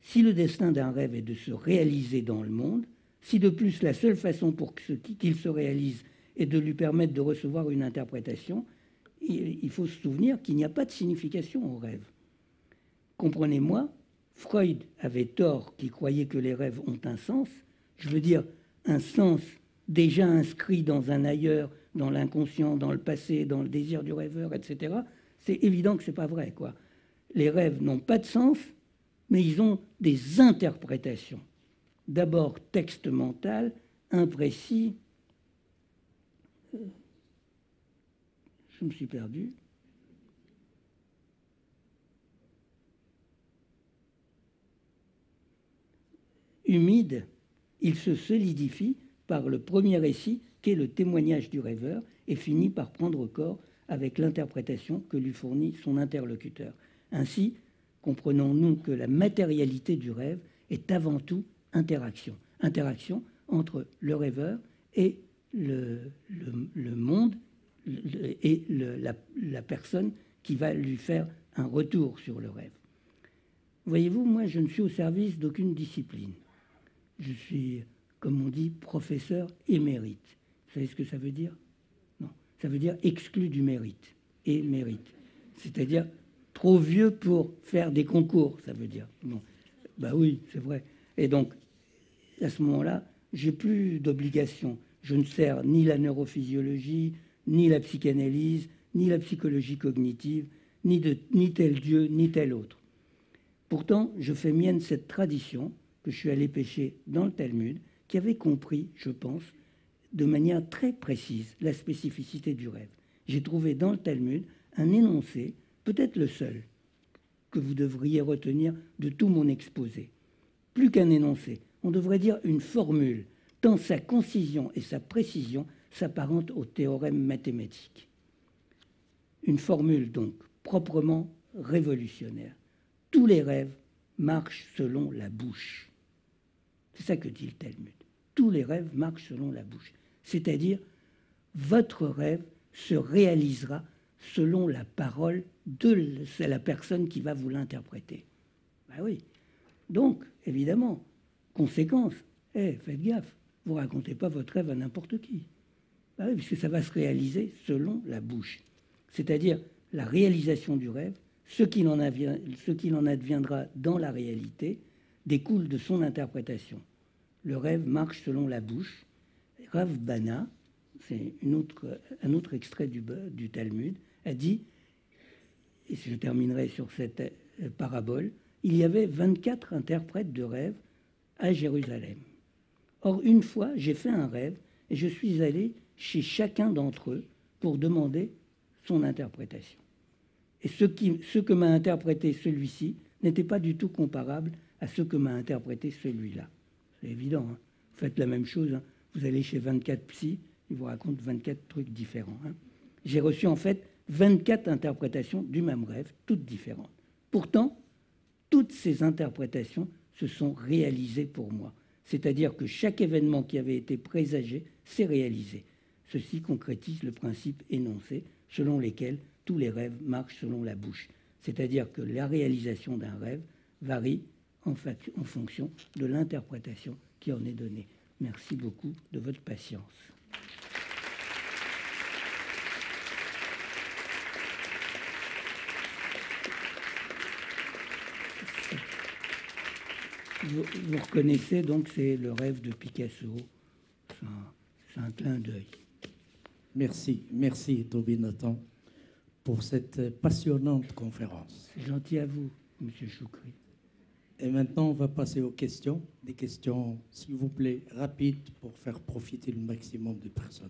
Si le destin d'un rêve est de se réaliser dans le monde, si de plus la seule façon pour qu'il se réalise est de lui permettre de recevoir une interprétation, il faut se souvenir qu'il n'y a pas de signification au rêve. Comprenez-moi, Freud avait tort qui croyait que les rêves ont un sens, je veux dire un sens déjà inscrit dans un ailleurs, dans l'inconscient, dans le passé, dans le désir du rêveur, etc. C'est évident que ce n'est pas vrai, quoi. Les rêves n'ont pas de sens, mais ils ont des interprétations. D'abord, texte mental, imprécis. Je me suis perdu. Humide, il se solidifie par le premier récit qu'est le témoignage du rêveur et finit par prendre corps avec l'interprétation que lui fournit son interlocuteur. Ainsi, comprenons-nous que la matérialité du rêve est avant tout interaction. Interaction entre le rêveur et le monde et la personne qui va lui faire un retour sur le rêve. Voyez-vous, moi, je ne suis au service d'aucune discipline. Je suis, comme on dit, professeur émérite. Vous savez ce que ça veut dire? Non, ça veut dire exclu du mérite. Émérite. C'est-à-dire trop vieux pour faire des concours, ça veut dire. Bon. Ben oui, c'est vrai. Et donc, à ce moment-là, j'ai plus d'obligation. Je ne sers ni la neurophysiologie, ni la psychanalyse, ni la psychologie cognitive, ni tel Dieu, ni tel autre. Pourtant, je fais mienne cette tradition que je suis allé pêcher dans le Talmud, qui avait compris, je pense, de manière très précise la spécificité du rêve. J'ai trouvé dans le Talmud un énoncé, peut-être le seul, que vous devriez retenir de tout mon exposé. Plus qu'un énoncé, on devrait dire une formule, tant sa concision et sa précision s'apparentent au théorème mathématique. Une formule donc proprement révolutionnaire. Tous les rêves marchent selon la bouche. C'est ça que dit le Talmud. Tous les rêves marchent selon la bouche. C'est-à-dire, votre rêve se réalisera selon la parole de la personne qui va vous l'interpréter. Ben oui. Donc, évidemment, conséquence, faites gaffe, vous ne racontez pas votre rêve à n'importe qui. Ben oui, puisque ça va se réaliser selon la bouche. C'est-à-dire, la réalisation du rêve, ce qu'il en adviendra dans la réalité, découle de son interprétation. Le rêve marche selon la bouche. Rav Bana, c'est un autre extrait du Talmud, a dit, et je terminerai sur cette parabole, il y avait 24 interprètes de rêve à Jérusalem. Or, une fois, j'ai fait un rêve et je suis allé chez chacun d'entre eux pour demander son interprétation. Et ce que m'a interprété celui-ci n'était pas du tout comparable à ce que m'a interprété celui-là. C'est évident, hein. Vous faites la même chose, hein. Vous allez chez 24 psys, ils vous racontent 24 trucs différents. Hein. J'ai reçu en fait 24 interprétations du même rêve, toutes différentes. Pourtant, toutes ces interprétations se sont réalisées pour moi. C'est-à-dire que chaque événement qui avait été présagé s'est réalisé. Ceci concrétise le principe énoncé selon lequel tous les rêves marchent selon la bouche. C'est-à-dire que la réalisation d'un rêve varie en fonction de l'interprétation qui en est donnée. Merci beaucoup de votre patience. Vous reconnaissez donc, c'est le rêve de Picasso. C'est un clin d'œil. Merci Toby Nathan pour cette passionnante conférence. C'est gentil à vous, Monsieur Choukri. Et maintenant, on va passer aux questions. Des questions, s'il vous plaît, rapides pour faire profiter le maximum de personnes.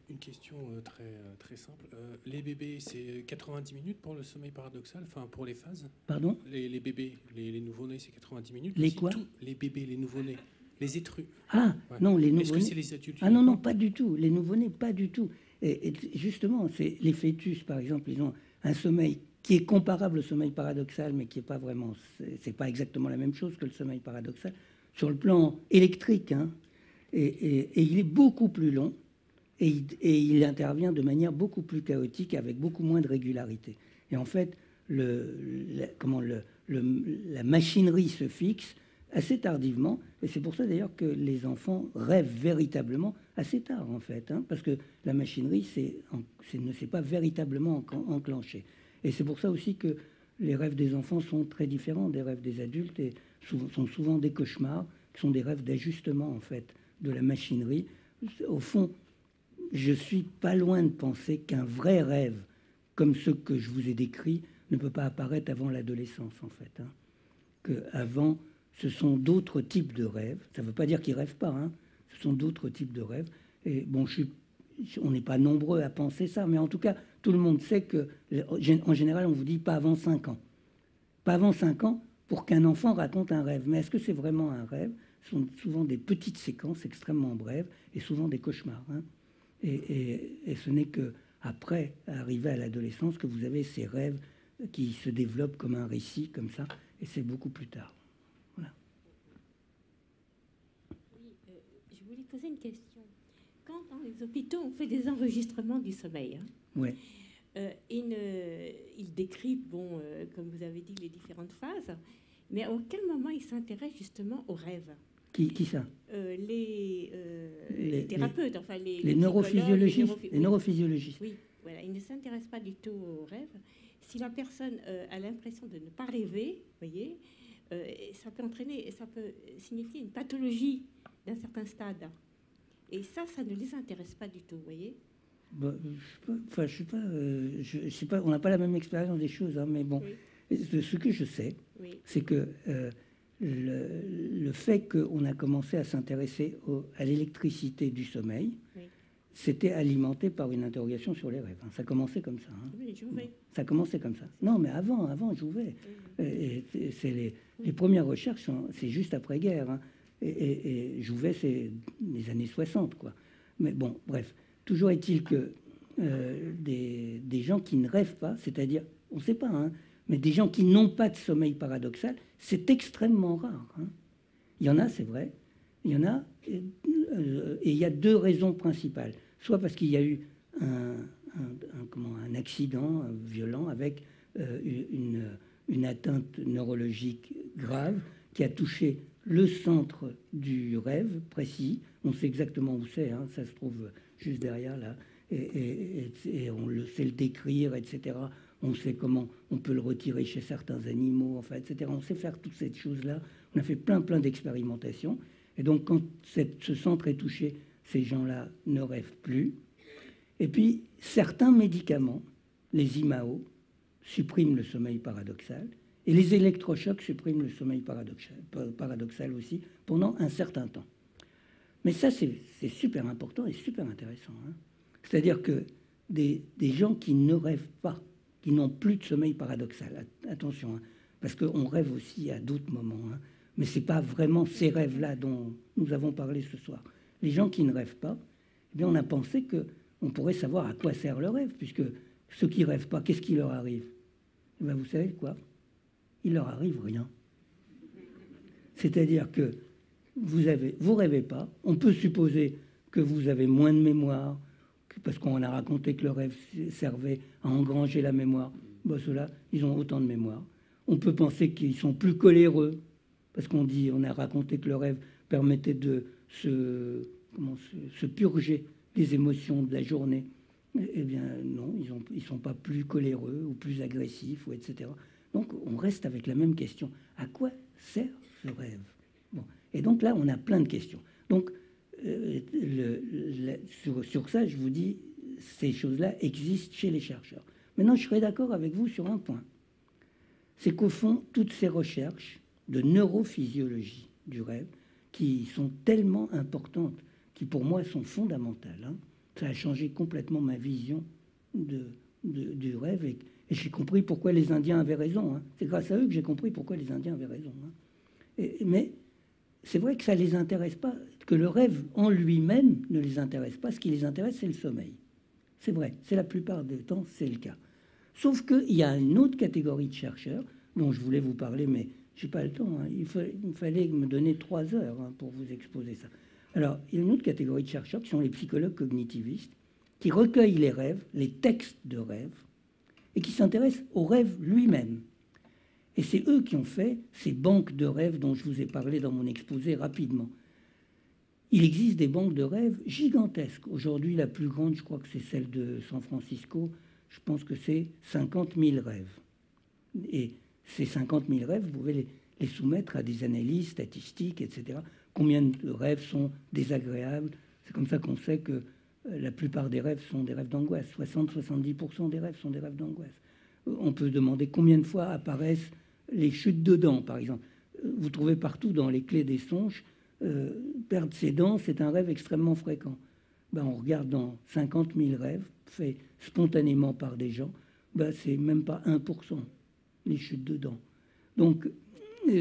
Une question très simple. Les bébés, c'est 90 minutes pour le sommeil paradoxal, enfin pour les phases? Pardon? Les bébés, les nouveau-nés, c'est 90 minutes. Les quoi? Les bébés, les nouveau-nés, les êtrus. Ah, ouais. Non, les nouveau-nés. Est-ce que c'est les adultes? Ah non, pas du tout. Les nouveau-nés, pas du tout. Et justement, c'est les fœtus, par exemple, ils ont un sommeil qui est comparable au sommeil paradoxal, mais qui n'est pas vraiment, c'est pas exactement la même chose que le sommeil paradoxal, sur le plan électrique, hein, et il est beaucoup plus long, et il intervient de manière beaucoup plus chaotique, avec beaucoup moins de régularité. Et en fait, la machinerie se fixe assez tardivement, et c'est pour ça d'ailleurs que les enfants rêvent véritablement assez tard, en fait, hein, parce que la machinerie ne s'est pas véritablement enclenchée. Et c'est pour ça aussi que les rêves des enfants sont très différents des rêves des adultes, et sont souvent des cauchemars, qui sont des rêves d'ajustement, en fait, de la machinerie. Au fond, je suis pas loin de penser qu'un vrai rêve, comme ceux que je vous ai décrits, ne peut pas apparaître avant l'adolescence, en fait, hein. Qu'avant, ce sont d'autres types de rêves. Ça ne veut pas dire qu'ils ne rêvent pas, hein. Ce sont d'autres types de rêves. Et bon, on n'est pas nombreux à penser ça, mais en tout cas, tout le monde sait que, en général, on vous dit pas avant 5 ans. Pas avant 5 ans pour qu'un enfant raconte un rêve. Mais est-ce que c'est vraiment un rêve? Ce sont souvent des petites séquences extrêmement brèves et souvent des cauchemars, hein. Et ce n'est qu'après, arrivé à l'adolescence, que vous avez ces rêves qui se développent comme un récit, comme ça, et c'est beaucoup plus tard. Voilà. Oui, je voulais poser une question. Quand dans les hôpitaux, on fait des enregistrements du sommeil, hein, Ouais. ils décrivent, bon, comme vous avez dit, les différentes phases, mais à quel moment ils s'intéressent justement aux rêves? Qui ça? Les thérapeutes, enfin les neurophysiologistes. Les oui. neurophysiologistes. Oui, voilà, ils ne s'intéressent pas du tout aux rêves. Si la personne a l'impression de ne pas rêver, voyez, ça peut entraîner, ça peut signifier une pathologie d'un certain stade. Et ça ne les intéresse pas du tout, voyez. Bon, je sais pas, on n'a pas la même expérience des choses, hein, mais bon, oui. Ce que je sais, oui, c'est que le fait qu'on a commencé à s'intéresser à l'électricité du sommeil, oui, c'était alimenté par une interrogation sur les rêves. Hein. Ça commençait comme ça. Hein. Oui, Jouvet. Ça commençait comme ça. Non, mais avant Jouvet. Oui. C'est les premières recherches, c'est juste après-guerre. Hein. Et Jouvet, c'est les années 60, quoi. Mais bon, bref. Toujours est-il que des gens qui ne rêvent pas, c'est-à-dire, on ne sait pas, hein, mais des gens qui n'ont pas de sommeil paradoxal, c'est extrêmement rare. Hein. Il y en a, c'est vrai. Il y en a, et il y a deux raisons principales. Soit parce qu'il y a eu un accident violent avec une atteinte neurologique grave qui a touché le centre du rêve précis. On sait exactement où c'est, hein, ça se trouve juste derrière là, et on le sait le décrire, etc. On sait comment on peut le retirer chez certains animaux, enfin, etc. On sait faire toutes ces choses-là. On a fait plein d'expérimentations. Et donc, quand ce centre est touché, ces gens-là ne rêvent plus. Et puis, certains médicaments, les IMAO, suppriment le sommeil paradoxal, et les électrochocs suppriment le sommeil paradoxal aussi pendant un certain temps. Mais ça, c'est super important et super intéressant. Hein. C'est-à-dire que des gens qui ne rêvent pas, qui n'ont plus de sommeil paradoxal, attention, hein, parce qu'on rêve aussi à d'autres moments, hein, mais ce n'est pas vraiment ces rêves-là dont nous avons parlé ce soir. Les gens qui ne rêvent pas, eh bien, on a pensé qu'on pourrait savoir à quoi sert le rêve, puisque ceux qui ne rêvent pas, qu'est-ce qui leur arrive? Eh bien, vous savez quoi? Il leur arrive rien. C'est-à-dire que vous rêvez pas, on peut supposer que vous avez moins de mémoire, parce qu'on a raconté que le rêve servait à engranger la mémoire. Bon, ceux-là, ils ont autant de mémoire. On peut penser qu'ils sont plus coléreux, parce on a raconté que le rêve permettait de se purger des émotions de la journée. Eh bien, non, ils ne sont pas plus coléreux ou plus agressifs, ou etc. Donc, on reste avec la même question. À quoi sert ce rêve? Bon. Et donc là, on a plein de questions. Donc, sur ça, je vous dis, ces choses-là existent chez les chercheurs. Maintenant, je serai d'accord avec vous sur un point. C'est qu'au fond, toutes ces recherches de neurophysiologie du rêve, qui sont tellement importantes, qui pour moi sont fondamentales, hein, ça a changé complètement ma vision du rêve, et j'ai compris pourquoi les Indiens avaient raison. Hein. C'est grâce à eux que j'ai compris pourquoi les Indiens avaient raison. Hein. Mais c'est vrai que ça ne les intéresse pas, que le rêve en lui-même ne les intéresse pas. Ce qui les intéresse, c'est le sommeil. C'est vrai, c'est la plupart du temps, c'est le cas. Sauf qu'il y a une autre catégorie de chercheurs dont je voulais vous parler, mais je n'ai pas le temps. Hein. Il fallait me donner 3 heures pour vous exposer ça. Alors, il y a une autre catégorie de chercheurs qui sont les psychologues cognitivistes, qui recueillent les rêves, les textes de rêves, et qui s'intéressent au rêve lui-même. Et c'est eux qui ont fait ces banques de rêves dont je vous ai parlé dans mon exposé rapidement. Il existe des banques de rêves gigantesques. Aujourd'hui, la plus grande, je crois que c'est celle de San Francisco. Je pense que c'est 50 000 rêves. Et ces 50 000 rêves, vous pouvez les soumettre à des analyses statistiques, etc. Combien de rêves sont désagréables? C'est comme ça qu'on sait que la plupart des rêves sont des rêves d'angoisse. 60-70% des rêves sont des rêves d'angoisse. On peut demander combien de fois apparaissent les chutes de dents, par exemple. Vous trouvez partout dans les clés des songes, perdre ses dents, c'est un rêve extrêmement fréquent. Ben, on regarde dans 50 000 rêves, faits spontanément par des gens, ben, c'est même pas 1%, les chutes de dents. Donc,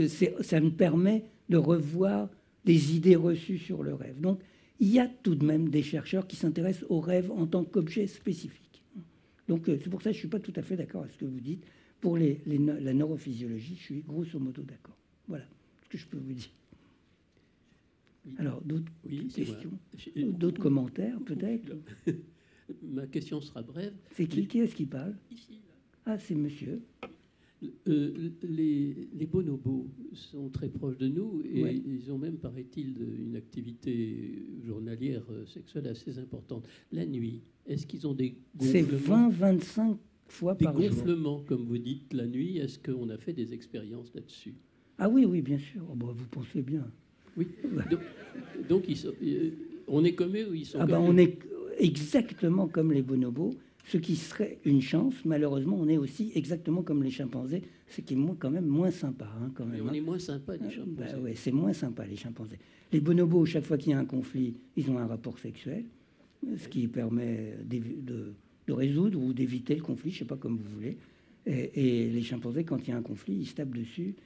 ça me permet de revoir des idées reçues sur le rêve. Donc, il y a tout de même des chercheurs qui s'intéressent au rêve en tant qu'objet spécifique. Donc, c'est pour ça que je ne suis pas tout à fait d'accord avec ce que vous dites. Pour la neurophysiologie, je suis grosso modo d'accord. Voilà ce que je peux vous dire. Alors, d'autres questions, d'autres commentaires, peut-être? Ma question sera brève. C'est qui est-ce qui parle? Ici. Ah, c'est monsieur. Les bonobos sont très proches de nous et ouais. Ils ont même, paraît-il, une activité journalière sexuelle assez importante. La nuit, est-ce qu'ils ont des gonflements? C'est 20-25 fois par jour. Des gonflements, comme vous dites, la nuit. Est-ce qu'on a fait des expériences là-dessus? Ah oui, oui, bien sûr. Oh, bah, vous pensez bien. Oui. Donc on est comme eux ou ils sont comme on est exactement comme les bonobos. Ce qui serait une chance, malheureusement, on est aussi exactement comme les chimpanzés, ce qui est quand même moins sympa. Hein, quand même, mais on est moins sympa les chimpanzés. Ouais, c'est moins sympa les chimpanzés. Les bonobos, chaque fois qu'il y a un conflit, ils ont un rapport sexuel, ce qui permet de résoudre ou d'éviter le conflit, je ne sais pas comme vous voulez. Et les chimpanzés, quand il y a un conflit, ils se tapent dessus.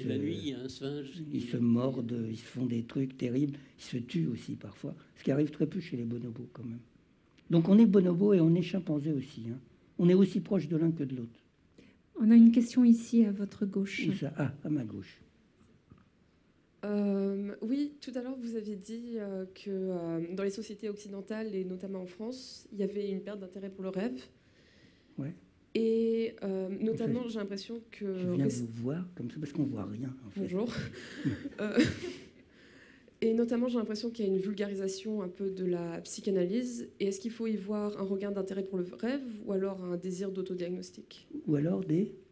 La nuit, il y a un sphinge. Ils se mordent, ils se font des trucs terribles. Ils se tuent aussi parfois, ce qui arrive très peu chez les bonobos quand même. Donc on est bonobo et on est chimpanzé aussi. Hein. On est aussi proche de l'un que de l'autre. On a une question ici à votre gauche. Où ça? Ah, à ma gauche. Oui, tout à l'heure vous avez dit que dans les sociétés occidentales et notamment en France, il y avait une perte d'intérêt pour le rêve. Ouais. Et notamment, j'ai l'impression que... Je viens vous voir comme ça parce qu'on ne voit rien. En fait. Bonjour. Et notamment, j'ai l'impression qu'il y a une vulgarisation un peu de la psychanalyse. Et est-ce qu'il faut y voir un regain d'intérêt pour le rêve ou alors un désir d'autodiagnostic? Ou alors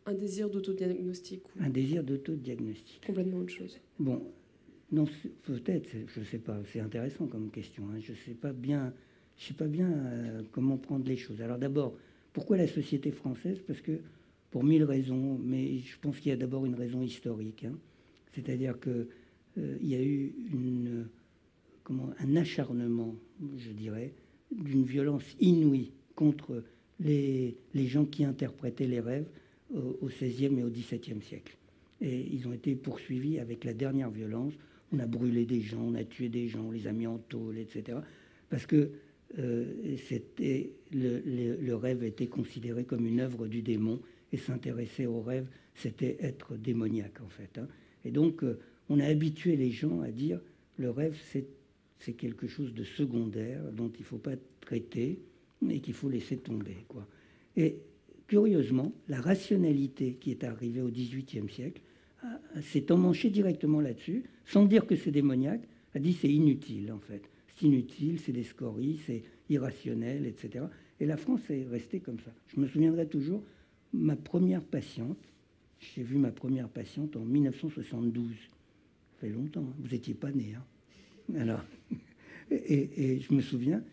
un désir d'autodiagnostic. Un désir d'autodiagnostic. Complètement autre chose. Bon, non, peut-être, je ne sais pas. C'est intéressant comme question. Hein. Je ne sais pas bien, comment prendre les choses. Alors d'abord, pourquoi la société française? Parce que pour 1000 raisons, mais je pense qu'il y a d'abord une raison historique. Hein. C'est-à-dire que il y a eu un acharnement, je dirais, d'une violence inouïe contre les gens qui interprétaient les rêves au XVIe et au XVIIe siècle. Et ils ont été poursuivis avec la dernière violence. On a brûlé des gens, on a tué des gens, on les a mis en tôle, etc. Parce que le rêve était considéré comme une œuvre du démon, et s'intéresser au rêve, c'était être démoniaque, en fait. Hein. Et donc, on a habitué les gens à dire le rêve, c'est quelque chose de secondaire dont il ne faut pas traiter et qu'il faut laisser tomber, quoi. Et curieusement, la rationalité qui est arrivée au XVIIIe siècle s'est emmanchée directement là-dessus, sans dire que c'est démoniaque, a dit c'est inutile, en fait. C'est inutile, c'est des scories, c'est irrationnel, etc. Et la France est restée comme ça. Je me souviendrai toujours, ma première patiente, j'ai vu ma première patiente en 1972. Ça fait longtemps, hein. Vous n'étiez pas né. Hein. Alors, et je me souviens,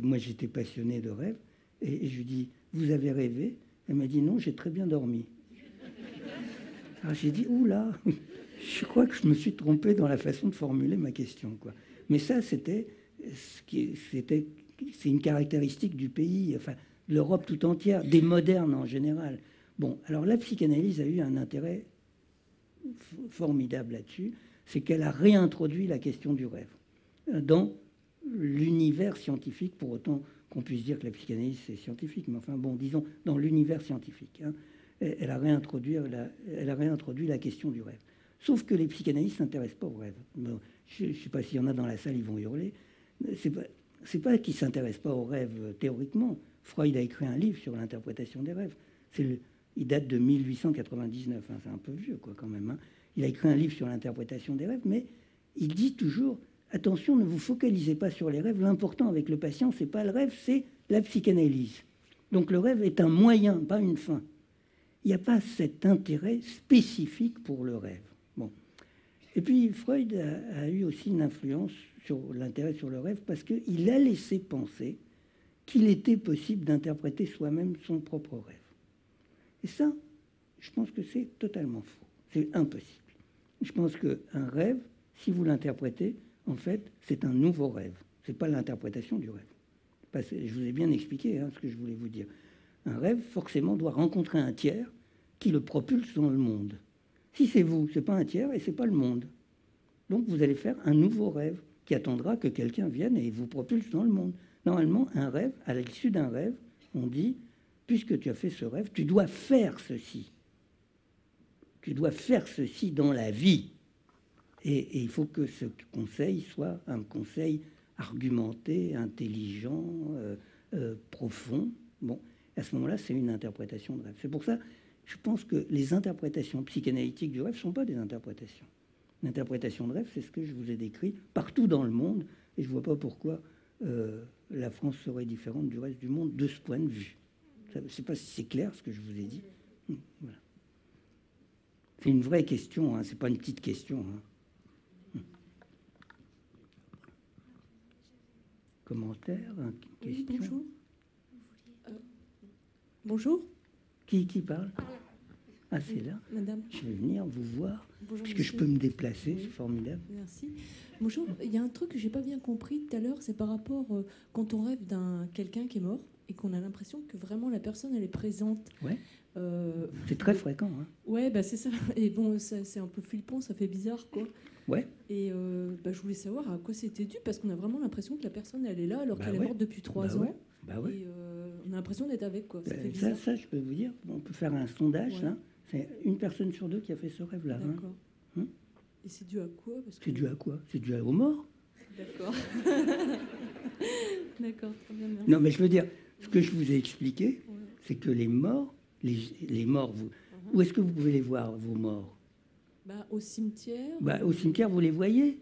moi j'étais passionné de rêve, et je lui dis, vous avez rêvé? Elle m'a dit, non, j'ai très bien dormi. Alors j'ai dit, oula, je crois que je me suis trompé dans la façon de formuler ma question, quoi. Mais ça, c'est une caractéristique du pays, enfin, de l'Europe tout entière, des modernes en général. Bon, alors la psychanalyse a eu un intérêt formidable là-dessus, c'est qu'elle a réintroduit la question du rêve dans l'univers l'univers scientifique, pour autant qu'on puisse dire que la psychanalyse c'est scientifique, mais enfin bon, disons dans l'univers scientifique, hein, elle a réintroduit la question du rêve. Sauf que les psychanalystes ne s'intéressent pas au rêve. Bon, je ne sais pas s'il y en a dans la salle, ils vont hurler. C'est pas qu'ils ne s'intéressent pas au rêve théoriquement. Freud a écrit un livre sur l'interprétation des rêves. Il date de 1899, hein, c'est un peu vieux quoi quand même. Hein. Il a écrit un livre sur l'interprétation des rêves, mais il dit toujours, attention, ne vous focalisez pas sur les rêves. L'important avec le patient, c'est pas le rêve, c'est la psychanalyse. Donc le rêve est un moyen, pas une fin. Il n'y a pas cet intérêt spécifique pour le rêve. Bon. Et puis Freud a eu aussi une influence sur l'intérêt sur le rêve parce qu'il a laissé penser qu'il était possible d'interpréter soi-même son propre rêve. Et ça, je pense que c'est totalement faux. C'est impossible. Je pense qu'un rêve, si vous l'interprétez, en fait, c'est un nouveau rêve. Ce n'est pas l'interprétation du rêve. Parce que je vous ai bien expliqué ce que je voulais vous dire. Un rêve, forcément, doit rencontrer un tiers qui le propulse dans le monde. Si c'est vous, ce n'est pas un tiers et ce n'est pas le monde. Donc, vous allez faire un nouveau rêve qui attendra que quelqu'un vienne et vous propulse dans le monde. Normalement, un rêve, à l'issue d'un rêve, on dit, puisque tu as fait ce rêve, tu dois faire ceci. Tu dois faire ceci dans la vie. Et il faut que ce conseil soit un conseil argumenté, intelligent, profond. Bon, à ce moment-là, c'est une interprétation de rêve. C'est pour ça, je pense que les interprétations psychanalytiques du rêve ne sont pas des interprétations. L'interprétation de rêve, c'est ce que je vous ai décrit partout dans le monde, et je ne vois pas pourquoi la France serait différente du reste du monde de ce point de vue. Je ne sais pas si c'est clair ce que je vous ai dit. Voilà. C'est une vraie question, hein, ce n'est pas une petite question. Hein. Commentaire, question. Oui, bonjour. Bonjour. Qui parle? Ah, c'est là. Madame. Je vais venir vous voir. Bonjour, parce que je peux me déplacer, c'est formidable. Merci. Bonjour. Il y a un truc que j'ai pas bien compris tout à l'heure, c'est par rapport quand on rêve d'un quelqu'un qui est mort et qu'on a l'impression que vraiment la personne elle est présente. Ouais. C'est très fréquent. Hein. Ouais, bah c'est ça. Et bon, c'est un peu flippant, ça fait bizarre, quoi. Ouais. Et je voulais savoir à quoi c'était dû, parce qu'on a vraiment l'impression que la personne elle est là alors qu'elle est morte depuis 3 ans. Ouais. Bah ouais. Et on a l'impression d'être avec, quoi. Ça fait bizarre. Ça, je peux vous dire, on peut faire un sondage. Là. C'est 1 personne sur 2 qui a fait ce rêve-là. D'accord. Hein. Et c'est dû à quoi? C'est dû à quoi? C'est dû aux morts. D'accord. D'accord, très bien, merci. Non, mais je veux dire, ce que je vous ai expliqué, c'est que les morts, les morts, où est-ce que vous pouvez les voir, vos morts? Au cimetière. Au cimetière, vous les voyez?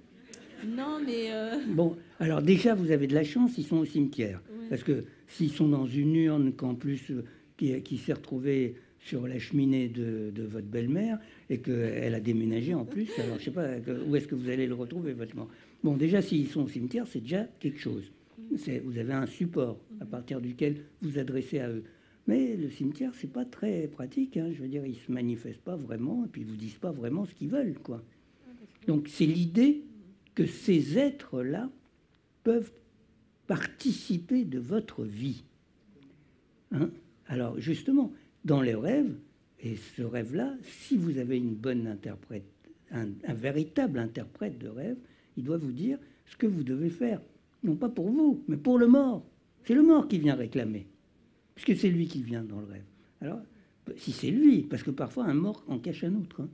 Non, mais... Bon, alors déjà, vous avez de la chance, ils sont au cimetière. Ouais. Parce que s'ils sont dans une urne qu'en plus, qui s'est retrouvée sur la cheminée de votre belle-mère et qu'elle a déménagé en plus, alors je ne sais pas où est-ce que vous allez le retrouver, votre mort. Bon, déjà, s'ils sont au cimetière, c'est déjà quelque chose. Vous avez un support à partir duquel vous adressez à eux. Mais le cimetière, c'est pas très pratique. Hein. Je veux dire, ils se manifestent pas vraiment et puis ils vous disent pas vraiment ce qu'ils veulent, quoi. Donc, c'est l'idée que ces êtres-là peuvent participer de votre vie. Hein? Alors, justement, dans les rêves, et ce rêve-là, si vous avez une bonne interprète, un véritable interprète de rêve, il doit vous dire ce que vous devez faire. Non pas pour vous, mais pour le mort. C'est le mort qui vient réclamer, puisque c'est lui qui vient dans le rêve. Alors, si c'est lui, parce que parfois un mort en cache un autre. Hein.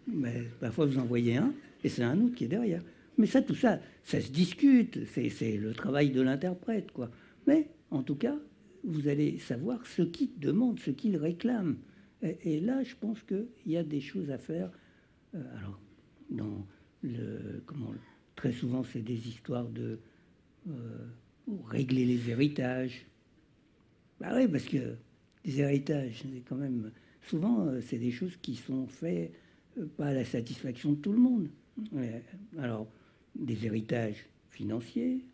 Mais parfois vous en voyez un, et c'est un autre qui est derrière. Mais ça, tout ça, ça se discute. C'est le travail de l'interprète, quoi. Mais, en tout cas, vous allez savoir ce qu'il demande, ce qu'il réclame. Et là, je pense qu'il y a des choses à faire. Alors, dans très souvent, c'est des histoires de régler les héritages. Bah oui, parce que les héritages, c'est quand même... Souvent, c'est des choses qui sont faites pas à la satisfaction de tout le monde. Alors, des héritages financiers,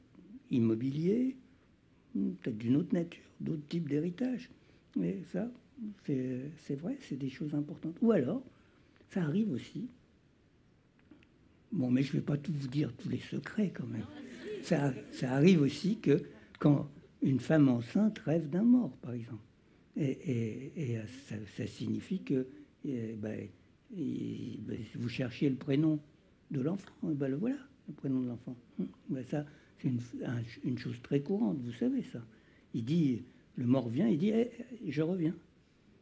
immobiliers, peut-être d'une autre nature, d'autres types d'héritages. Mais ça, c'est vrai, c'est des choses importantes. Ou alors, ça arrive aussi. Bon, mais je ne vais pas tout vous dire, tous les secrets quand même. Ça arrive aussi que quand une femme enceinte rêve d'un mort, par exemple. Et ça signifie que vous cherchiez le prénom de l'enfant, et ben le voilà, le prénom de l'enfant. Ben C'est une chose très courante, vous savez ça. Il dit, le mort vient, il dit, je reviens.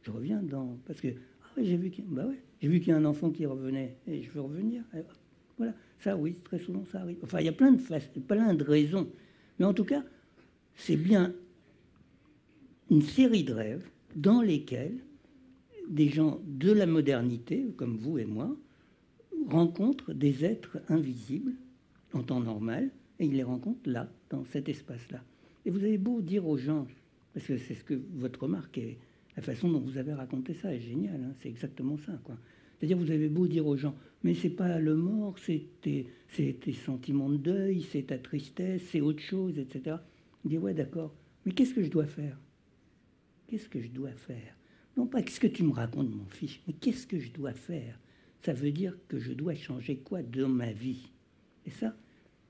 Je reviens dans... Parce que j'ai vu qu'il y a un enfant qui revenait, et je veux revenir. Voilà, ça oui, très souvent ça arrive. Enfin, il y a plein de raisons. Mais en tout cas, c'est bien une série de rêves dans lesquels des gens de la modernité, comme vous et moi, rencontrent des êtres invisibles en temps normal, et ils les rencontrent là, dans cet espace-là. Et vous avez beau dire aux gens, parce que c'est ce que votre remarque est, la façon dont vous avez raconté ça est géniale, hein, c'est exactement ça, quoi. C'est-à-dire, vous avez beau dire aux gens, mais c'est pas le mort, c'est tes sentiments de deuil, c'est ta tristesse, c'est autre chose, etc. On dit, ouais, d'accord, mais qu'est-ce que je dois faire? Qu'est-ce que je dois faire? Non pas qu'est-ce que tu me racontes, mon fils, mais qu'est-ce que je dois faire? Ça veut dire que je dois changer quoi dans ma vie? Et ça,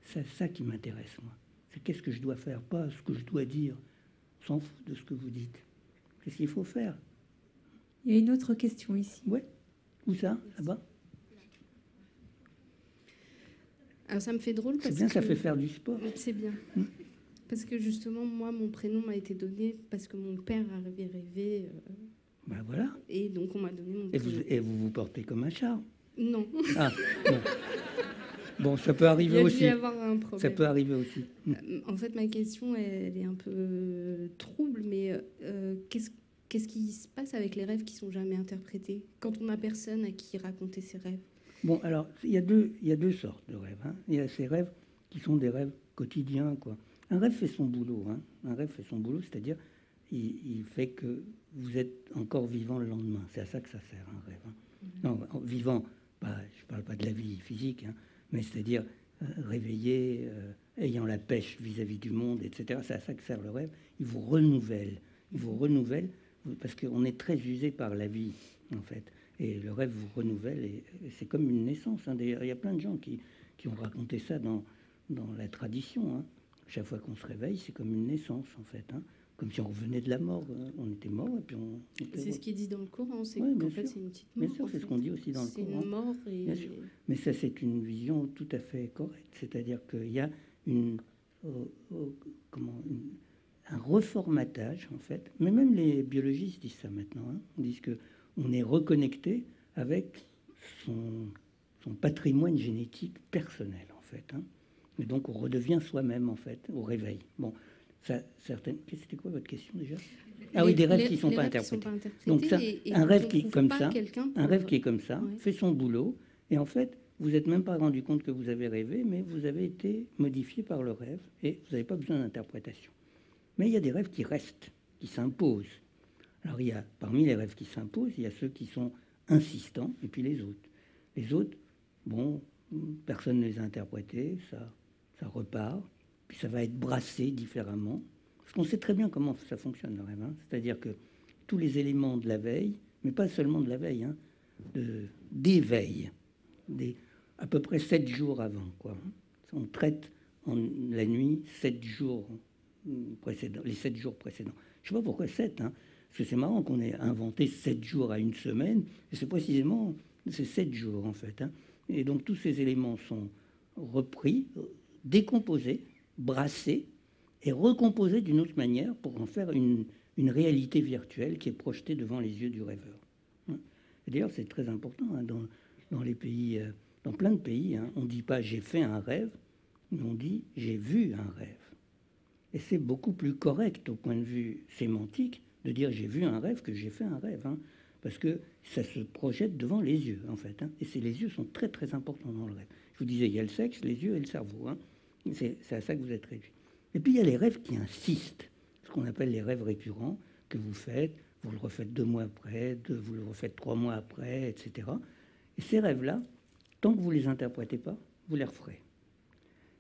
c'est ça qui m'intéresse, moi. C'est qu'est-ce que je dois faire, pas ce que je dois dire. On s'en fout de ce que vous dites. Qu'est-ce qu'il faut faire? Il y a une autre question ici. Ouais. Où ça? Là-bas? Alors ça me fait drôle parce c'est bien, que... ça fait faire du sport. C'est bien. Parce que justement, moi, mon prénom m'a été donné parce que mon père avait rêvé. Ben voilà. Et donc on m'a donné mon prénom. Et vous vous portez comme un chat? Non. Ah, bon. Bon, ça peut arriver aussi. Il y a dû y avoir un problème. Ça peut arriver aussi. En fait, ma question, elle est un peu trouble, mais qu'est-ce qui se passe avec les rêves qui sont jamais interprétés quand on n'a personne à qui raconter ses rêves? Bon, alors, il y a deux sortes de rêves, hein. Il y a ces rêves qui sont des rêves quotidiens, quoi. Un rêve fait son boulot, hein. Un rêve fait son boulot, c'est-à-dire il fait que vous êtes encore vivant le lendemain. C'est à ça que ça sert, un rêve, hein. Non, vivant, je ne parle pas de la vie physique, hein, mais c'est-à-dire réveillé, ayant la pêche vis-à-vis du monde, etc. C'est à ça que sert le rêve. Il vous renouvelle. Il vous renouvelle parce qu'on est très usé par la vie, en fait. Et le rêve vous renouvelle, et c'est comme une naissance, hein. D'ailleurs, il y a plein de gens qui ont raconté ça dans la tradition, hein. Chaque fois qu'on se réveille, c'est comme une naissance, en fait, hein. Comme si on revenait de la mort. On était mort, et puis on... C'est ce qui est dit dans le Coran, c'est ouais, qu'en fait, c'est une petite mort. Bien sûr, c'est ce qu'on dit aussi dans le Coran. C'est une mort. Et... Bien sûr. Mais ça, c'est une vision tout à fait correcte. C'est-à-dire qu'il y a un reformatage, en fait. Mais même les biologistes disent ça maintenant, hein. Ils disent qu'on est reconnecté avec son patrimoine génétique personnel, en fait, hein. Et donc, on redevient soi-même, en fait, au réveil. Bon, ça, certaines... C'était quoi votre question, déjà? Ah oui, des rêves qui ne sont pas interprétés. Donc, ça, un rêve qui est comme ça, fait son boulot, et en fait, vous n'êtes même pas rendu compte que vous avez rêvé, mais vous avez été modifié par le rêve, et vous n'avez pas besoin d'interprétation. Mais il y a des rêves qui restent, qui s'imposent. Alors, il y a, parmi les rêves qui s'imposent, il y a ceux qui sont insistants, et puis les autres. Les autres, bon, personne ne les a interprétés, ça repart, puis ça va être brassé différemment. Parce qu'on sait très bien comment ça fonctionne, le rêve, hein. C'est-à-dire que tous les éléments de la veille, mais pas seulement de la veille, hein, d'éveil, à peu près 7 jours avant, quoi. On traite la nuit 7 jours précédents, les 7 jours précédents. Je ne sais pas pourquoi 7, hein, parce que c'est marrant qu'on ait inventé 7 jours à une semaine, et c'est précisément ces 7 jours, en fait, hein. Et donc tous ces éléments sont repris, décomposés, brassés, et recomposés d'une autre manière pour en faire une réalité virtuelle qui est projetée devant les yeux du rêveur. Et d'ailleurs, c'est très important, hein, dans les pays, dans plein de pays, hein, on ne dit pas « j'ai fait un rêve », mais on dit « j'ai vu un rêve ». Et c'est beaucoup plus correct au point de vue sémantique de dire « j'ai vu un rêve » que « j'ai fait un rêve », hein, parce que ça se projette devant les yeux, en fait, hein, et les yeux sont très, très importants dans le rêve. Je vous disais, il y a le sexe, les yeux et le cerveau, hein. C'est à ça que vous êtes réduit. Et puis, il y a les rêves qui insistent, ce qu'on appelle les rêves récurrents, que vous faites, vous le refaites 2 mois après, vous le refaites 3 mois après, etc. Et ces rêves-là, tant que vous ne les interprétez pas, vous les referez.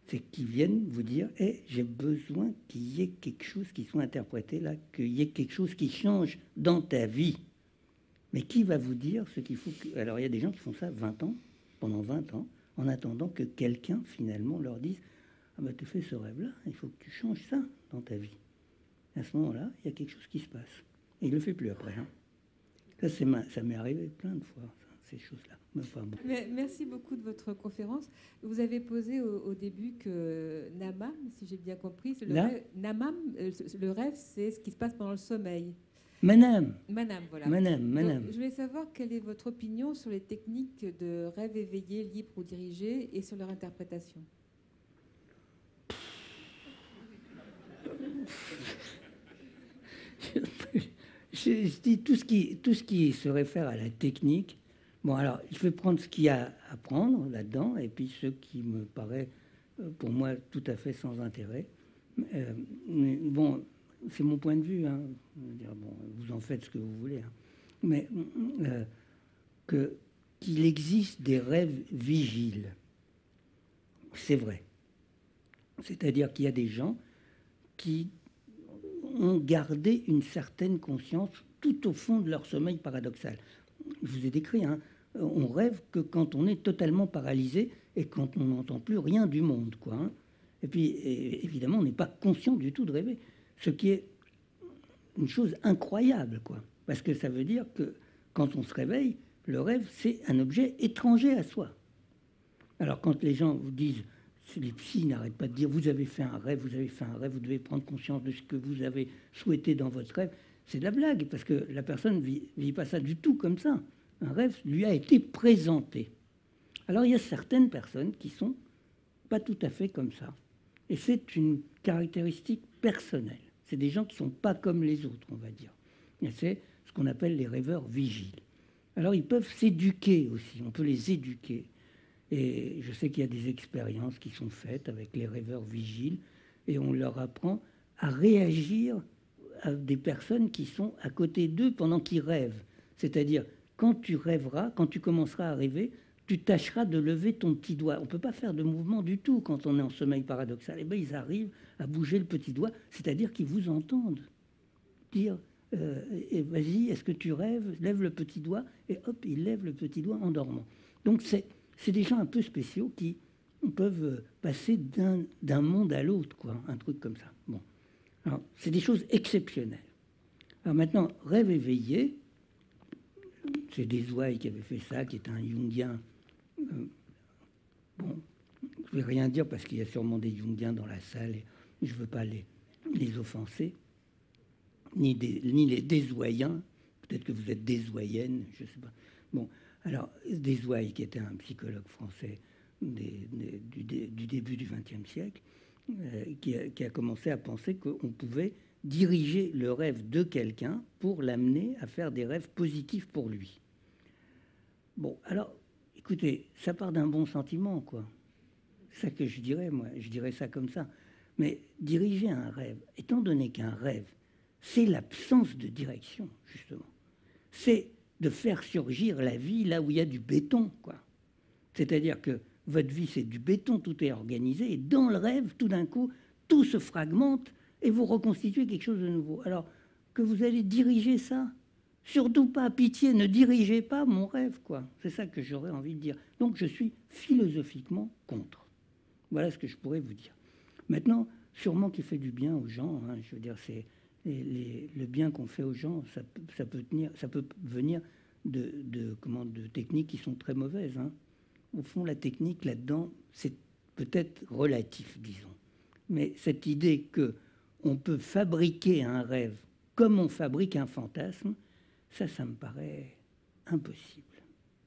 C'est qu'ils viennent vous dire « j'ai besoin qu'il y ait quelque chose qui soit interprété là, qu'il y ait quelque chose qui change dans ta vie. » Mais qui va vous dire ce qu'il faut que... Alors, il y a des gens qui font ça 20 ans, pendant 20 ans, en attendant que quelqu'un, finalement, leur dise « Ah ben, tu fais ce rêve-là, il faut que tu changes ça dans ta vie. » Et à ce moment-là, il y a quelque chose qui se passe. Et il ne le fait plus après, hein. Ça m'est arrivé plein de fois. ces choses-là. Enfin, bon. Merci beaucoup de votre conférence. Vous avez posé au début que Namam, si j'ai bien compris, Namam, le rêve, c'est ce qui se passe pendant le sommeil. Manam, voilà. Manam. Donc, je voulais savoir quelle est votre opinion sur les techniques de rêve éveillé, libre ou dirigé, et sur leur interprétation. Je dis tout ce qui se réfère à la technique. Bon, alors, je vais prendre ce qu'il y a à prendre là-dedans, et puis ce qui me paraît, pour moi, tout à fait sans intérêt. Mais bon, c'est mon point de vue. Hein. Je veux dire, bon, vous en faites ce que vous voulez. Hein. Mais qu'il existe des rêves vigiles, c'est vrai. C'est-à-dire qu'il y a des gens qui ont gardé une certaine conscience tout au fond de leur sommeil paradoxal. Je vous ai décrit, hein, on rêve que quand on est totalement paralysé et quand on n'entend plus rien du monde, quoi. Hein. Et puis, évidemment, on n'est pas conscient du tout de rêver, ce qui est une chose incroyable, quoi. Parce que ça veut dire que quand on se réveille, le rêve, c'est un objet étranger à soi. Alors, quand les gens vous disent, les psys n'arrêtent pas de dire, vous avez fait un rêve, vous devez prendre conscience de ce que vous avez souhaité dans votre rêve, c'est de la blague, parce que la personne ne vit pas ça du tout comme ça. Un rêve lui a été présenté. Alors, il y a certaines personnes qui sont pas tout à fait comme ça. Et c'est une caractéristique personnelle. C'est des gens qui ne sont pas comme les autres, on va dire. Et c'est ce qu'on appelle les rêveurs vigiles. Alors, ils peuvent s'éduquer aussi. On peut les éduquer. Et je sais qu'il y a des expériences qui sont faites avec les rêveurs vigiles. Et on leur apprend à réagir à des personnes qui sont à côté d'eux pendant qu'ils rêvent. C'est-à-dire, quand tu rêveras, quand tu commenceras à rêver, tu tâcheras de lever ton petit doigt. On ne peut pas faire de mouvement du tout quand on est en sommeil paradoxal. Et bien, ils arrivent à bouger le petit doigt, c'est-à-dire qu'ils vous entendent dire vas-y, est-ce que tu rêves? Lève le petit doigt. Et hop, ils lèvent le petit doigt en dormant. Donc, c'est des gens un peu spéciaux qui peuvent passer d'un monde à l'autre, quoi, un truc comme ça. Bon. Alors, c'est des choses exceptionnelles. Alors maintenant, rêve éveillé, c'est Desway qui avait fait ça, qui est un Jungien. Bon, je ne vais rien dire parce qu'il y a sûrement des Jungiens dans la salle et je ne veux pas les offenser, ni les Deswayens. Peut-être que vous êtes Deswayenne, je ne sais pas. Bon, alors, Desway, qui était un psychologue français du début du XXe siècle, qui a commencé à penser qu'on pouvait diriger le rêve de quelqu'un pour l'amener à faire des rêves positifs pour lui. Bon, alors, écoutez, ça part d'un bon sentiment, quoi. C'est ça que je dirais, moi. Je dirais ça comme ça. Mais diriger un rêve, étant donné qu'un rêve, c'est l'absence de direction, justement. C'est de faire surgir la vie là où il y a du béton, quoi. C'est-à-dire que votre vie, c'est du béton, tout est organisé, et dans le rêve, tout d'un coup, tout se fragmente, et vous reconstituez quelque chose de nouveau. Alors, que vous allez diriger ça, surtout pas, pitié, ne dirigez pas mon rêve, quoi. C'est ça que j'aurais envie de dire. Donc, je suis philosophiquement contre. Voilà ce que je pourrais vous dire. Maintenant, sûrement qu'il fait du bien aux gens, hein, je veux dire, c'est le bien qu'on fait aux gens, ça peut venir de techniques qui sont très mauvaises, hein. Au fond, la technique, là-dedans, c'est peut-être relatif, disons. Mais cette idée qu'on peut fabriquer un rêve comme on fabrique un fantasme, ça me paraît impossible.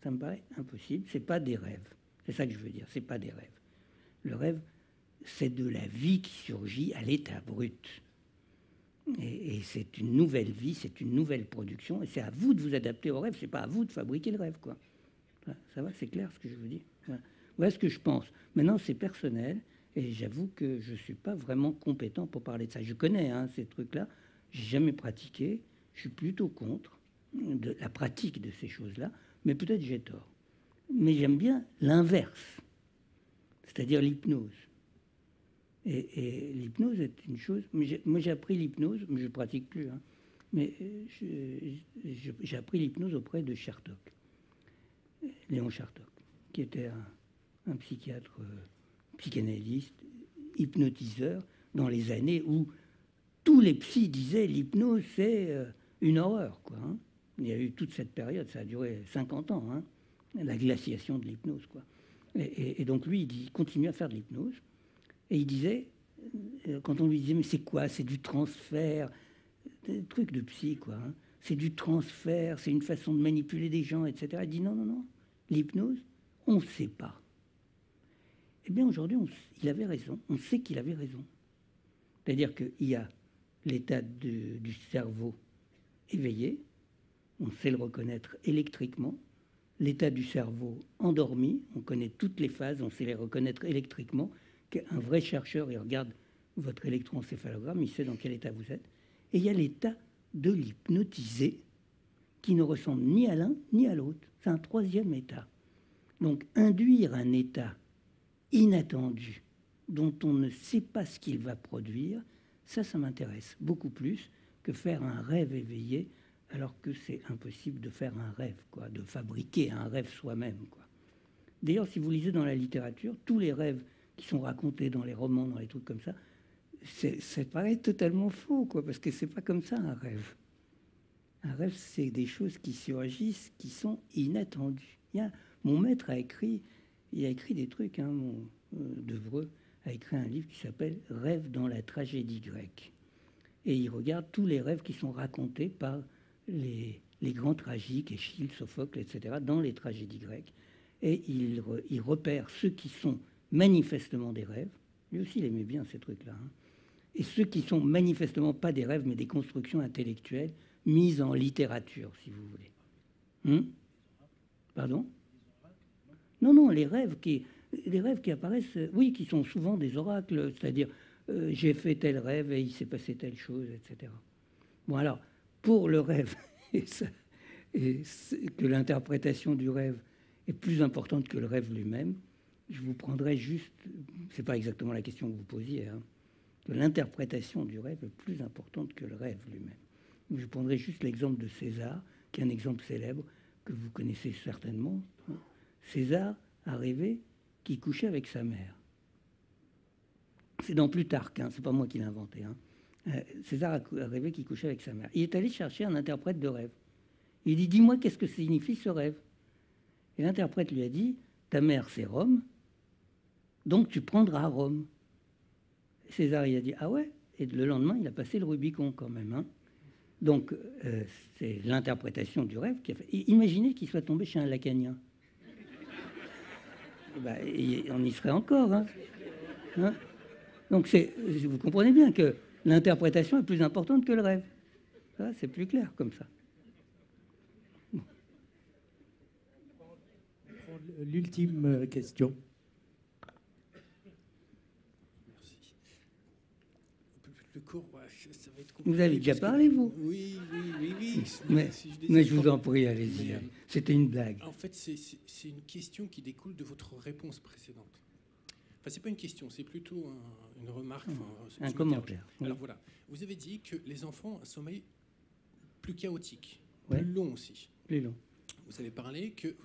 Ça me paraît impossible. Ce n'est pas des rêves. C'est ça que je veux dire. Ce n'est pas des rêves. Le rêve, c'est de la vie qui surgit à l'état brut. Et c'est une nouvelle vie, c'est une nouvelle production. Et c'est à vous de vous adapter au rêve. Ce n'est pas à vous de fabriquer le rêve, quoi. Ça va, c'est clair ce que je vous dis. Voilà ce que je pense. Maintenant, c'est personnel, et j'avoue que je ne suis pas vraiment compétent pour parler de ça. Je connais ces trucs-là, je n'ai jamais pratiqué, je suis plutôt contre de la pratique de ces choses-là, mais peut-être j'ai tort. Mais j'aime bien l'inverse, c'est-à-dire l'hypnose. Et l'hypnose est une chose... Moi, j'ai appris l'hypnose, mais je ne pratique plus. Hein, mais j'ai appris l'hypnose auprès de Chertok. Léon Chertok, qui était un psychiatre, psychanalyste, hypnotiseur, dans les années où tous les psys disaient l'hypnose, c'est une horreur, quoi. Hein. Il y a eu toute cette période, ça a duré 50 ans. Hein. la glaciation de l'hypnose, quoi. Et donc lui, il continue à faire de l'hypnose. Et il disait, quand on lui disait, mais c'est quoi? C'est du transfert, des trucs de psy, quoi. Hein. C'est du transfert, c'est une façon de manipuler des gens, etc. Il dit, non, non, non, l'hypnose, on ne sait pas. Eh bien, aujourd'hui, il avait raison. On sait qu'il avait raison. C'est-à-dire qu'il y a l'état du cerveau éveillé, on sait le reconnaître électriquement, l'état du cerveau endormi, on connaît toutes les phases, on sait les reconnaître électriquement. Un vrai chercheur, il regarde votre électroencéphalogramme, il sait dans quel état vous êtes. Et il y a l'état de l'hypnotisé qui ne ressemble ni à l'un ni à l'autre. C'est un troisième état. Donc induire un état inattendu dont on ne sait pas ce qu'il va produire, ça m'intéresse beaucoup plus que faire un rêve éveillé, alors que c'est impossible de faire un rêve, quoi, de fabriquer un rêve soi-même, quoi. D'ailleurs, si vous lisez dans la littérature, tous les rêves qui sont racontés dans les romans, dans les trucs comme ça, ça paraît totalement faux, quoi, parce que c'est pas comme ça un rêve. Un rêve, c'est des choses qui surgissent, qui sont inattendues. Mon maître a écrit des trucs, hein, Devreux a écrit un livre qui s'appelle « Rêve dans la tragédie grecque ». Et il regarde tous les rêves qui sont racontés par les grands tragiques, Échille, Sophocle, etc., dans les tragédies grecques. Et il repère ceux qui sont manifestement des rêves. Lui aussi, il aimait bien ces trucs-là. Hein. Et ceux qui sont manifestement pas des rêves, mais des constructions intellectuelles mises en littérature, si vous voulez. Pardon? Non, les rêves qui apparaissent, oui, qui sont souvent des oracles, c'est-à-dire j'ai fait tel rêve et il s'est passé telle chose, etc. Bon, alors, pour le rêve, que l'interprétation du rêve est plus importante que le rêve lui-même, je vous prendrai juste, c'est pas exactement la question que vous posiez, hein, que l'interprétation du rêve est plus importante que le rêve lui-même. Je prendrai juste l'exemple de César, qui est un exemple célèbre que vous connaissez certainement. Hein. César a rêvé qu'il couchait avec sa mère. C'est dans Plutarque, hein, c'est pas moi qui l'ai inventé. Hein. César a rêvé qu'il couchait avec sa mère. Il est allé chercher un interprète de rêve. Il dit, dis-moi qu'est-ce que signifie ce rêve. Et l'interprète lui a dit, ta mère c'est Rome, donc tu prendras Rome. César il a dit, ah ouais. Et le lendemain il a passé le Rubicon quand même. Hein. Donc c'est l'interprétation du rêve qui a fait. Et imaginez qu'il soit tombé chez un lacanien. Ben, on y serait encore. Hein. Hein. Donc vous comprenez bien que l'interprétation est plus importante que le rêve. Ça, c'est plus clair comme ça. L'ultime question. Merci. Le cours, ça va être compliqué. Vous avez déjà parlé, vous? Oui. Mais je vous en prie, allez-y. C'était une blague. En fait, c'est une question qui découle de votre réponse précédente. Enfin, c'est pas une question, c'est plutôt une remarque. Un commentaire. Alors voilà, vous avez dit que les enfants ont un sommeil plus chaotique, plus long aussi. Plus long. Vous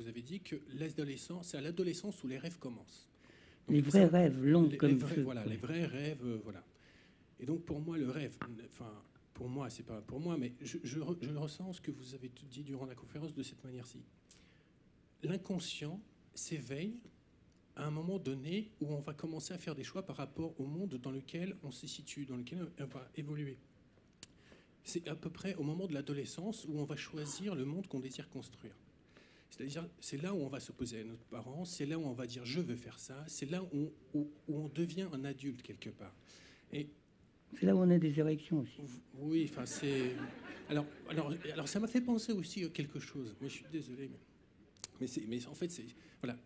avez dit que l'adolescence, c'est à l'adolescence où les rêves commencent. Donc, les vrais rêves longs comme ceux. Voilà, les vrais rêves, voilà. Et donc pour moi, le rêve, enfin pour moi, c'est pas pour moi, mais je le ressens ce que vous avez dit durant la conférence de cette manière-ci. L'inconscient s'éveille à un moment donné où on va commencer à faire des choix par rapport au monde dans lequel on se situe, dans lequel on va évoluer. C'est à peu près au moment de l'adolescence où on va choisir le monde qu'on désire construire. C'est-à-dire, c'est là où on va s'opposer à notre parent, c'est là où on va dire je veux faire ça, c'est là où on devient un adulte quelque part. Et c'est là où on a des érections aussi. Oui, enfin c'est. Alors ça m'a fait penser aussi à quelque chose. Mais je suis désolé, mais en fait c'est voilà.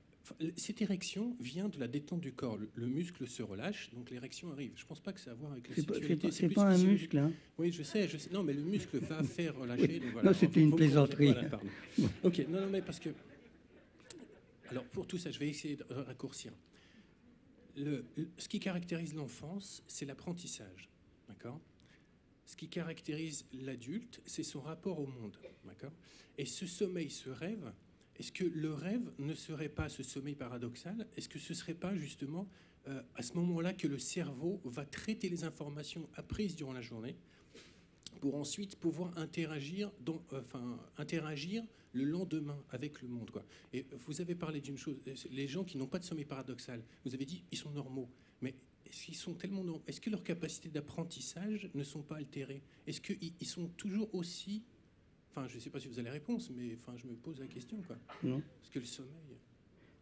Cette érection vient de la détente du corps. Le muscle se relâche, donc l'érection arrive. Je ne pense pas que ça a à voir avec la sexualité. C'est pas un muscle, hein. Oui, je sais. Non, mais le muscle va faire relâcher. Oui. Donc voilà. Non, c'était une plaisanterie. Voilà, pardon. Ok, non, mais parce que... Alors, pour tout ça, je vais essayer de raccourcir. Ce qui caractérise l'enfance, c'est l'apprentissage. D'accord ? Ce qui caractérise l'adulte, c'est son rapport au monde. D'accord ? Et ce sommeil, ce rêve... Est-ce que le rêve ne serait pas ce sommeil paradoxal? Est-ce que ce ne serait pas justement à ce moment-là que le cerveau va traiter les informations apprises durant la journée pour ensuite pouvoir interagir, interagir le lendemain avec le monde, quoi. Et vous avez parlé d'une chose, les gens qui n'ont pas de sommeil paradoxal, vous avez dit ils sont normaux, mais est-ce que leurs capacités d'apprentissage ne sont pas altérées? Est-ce qu'ils sont toujours aussi... Enfin, je ne sais pas si vous avez la réponse, mais je me pose la question, quoi. Non. Est-ce que le sommeil...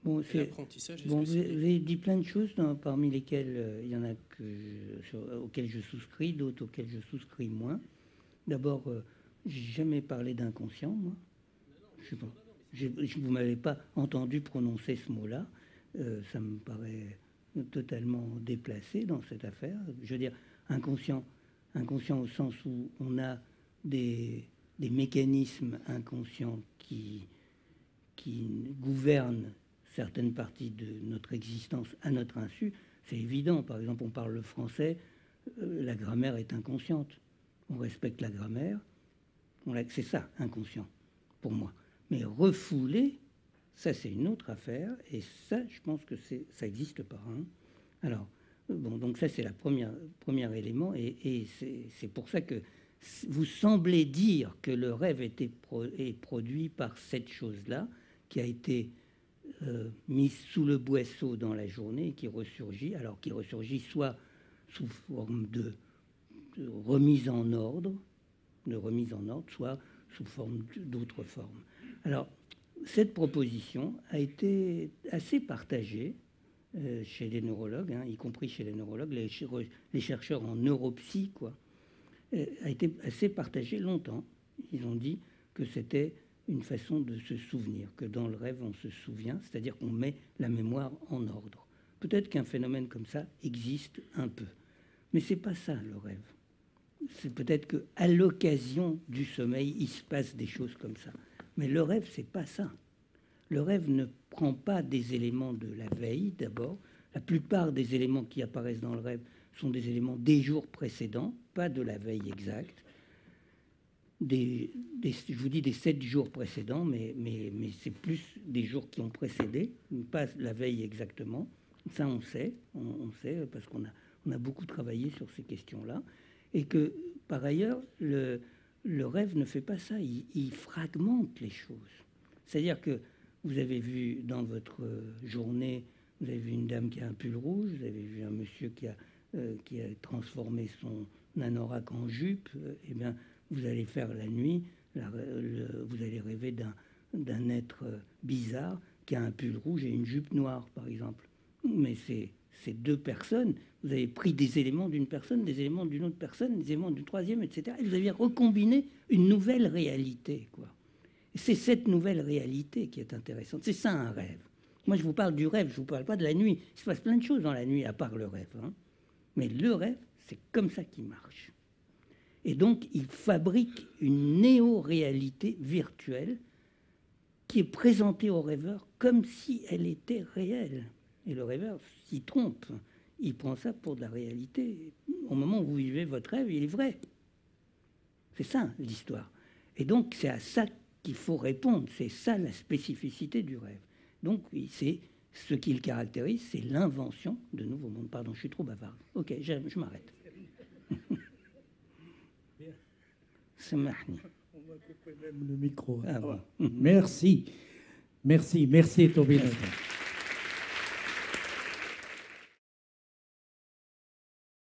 Bon, l'apprentissage... Bon, vous avez dit plein de choses, parmi lesquelles il y en a auxquelles je souscris, d'autres auxquelles je souscris moins. D'abord, j'ai jamais parlé d'inconscient, moi. Je sais pas. Vous m'avez pas entendu prononcer ce mot-là. Ça me paraît totalement déplacé dans cette affaire. Je veux dire, inconscient au sens où on a des mécanismes inconscients qui gouvernent certaines parties de notre existence à notre insu. C'est évident. Par exemple, on parle le français, la grammaire est inconsciente. On respecte la grammaire. C'est ça, inconscient, pour moi. Mais refoulé, ça, c'est une autre affaire. Et ça, je pense que ça n'existe pas. Hein. Alors, bon, donc ça, c'est le premier élément. Et c'est pour ça que vous semblez dire que le rêve est produit par cette chose-là, qui a été mise sous le boisseau dans la journée et qui ressurgit. Alors, qui ressurgit soit sous forme de remise en ordre, soit sous forme d'autres formes. Alors, cette proposition a été assez partagée chez les neurologues, hein, y compris chez les neurologues, les chercheurs en neuropsy, quoi, a été assez partagée longtemps. Ils ont dit que c'était une façon de se souvenir, que dans le rêve, on se souvient, c'est-à-dire qu'on met la mémoire en ordre. Peut-être qu'un phénomène comme ça existe un peu, mais c'est pas ça, le rêve. C'est peut-être qu'à l'occasion du sommeil, il se passe des choses comme ça. Mais le rêve, c'est pas ça. Le rêve ne prend pas des éléments de la veille, d'abord. La plupart des éléments qui apparaissent dans le rêve sont des éléments des jours précédents, pas de la veille exacte. Je vous dis des 7 jours précédents, mais c'est plus des jours qui ont précédé, pas la veille exactement. Ça, on sait parce qu'on a beaucoup travaillé sur ces questions-là. Et que, par ailleurs, le rêve ne fait pas ça. Il fragmente les choses. C'est-à-dire que vous avez vu dans votre journée, vous avez vu une dame qui a un pull rouge, vous avez vu un monsieur qui a transformé son anorak en jupe. Eh bien, vous allez faire la nuit, vous allez rêver d'un être bizarre qui a un pull rouge et une jupe noire, par exemple. Mais c'est deux personnes. Vous avez pris des éléments d'une personne, des éléments d'une autre personne, des éléments d'une troisième, etc. Et vous avez recombiné une nouvelle réalité, quoi. Et c'est cette nouvelle réalité qui est intéressante. C'est ça, un rêve. Moi, je vous parle du rêve, je ne vous parle pas de la nuit. Il se passe plein de choses dans la nuit, à part le rêve. Hein. Mais le rêve, c'est comme ça qu'il marche. Et donc, il fabrique une néo-réalité virtuelle qui est présentée au rêveur comme si elle était réelle. Et le rêveur s'y trompe. Il prend ça pour de la réalité. Au moment où vous vivez votre rêve, il est vrai. C'est ça, l'histoire. Et donc, c'est à ça qu'il faut répondre. C'est ça, la spécificité du rêve. Donc, c'est ce qui le caractérise, c'est l'invention de nouveaux mondes. Pardon, je suis trop bavard. Ok, je m'arrête. Samahni. On va couper même le micro. Ah, bon. Merci. Merci, Toby.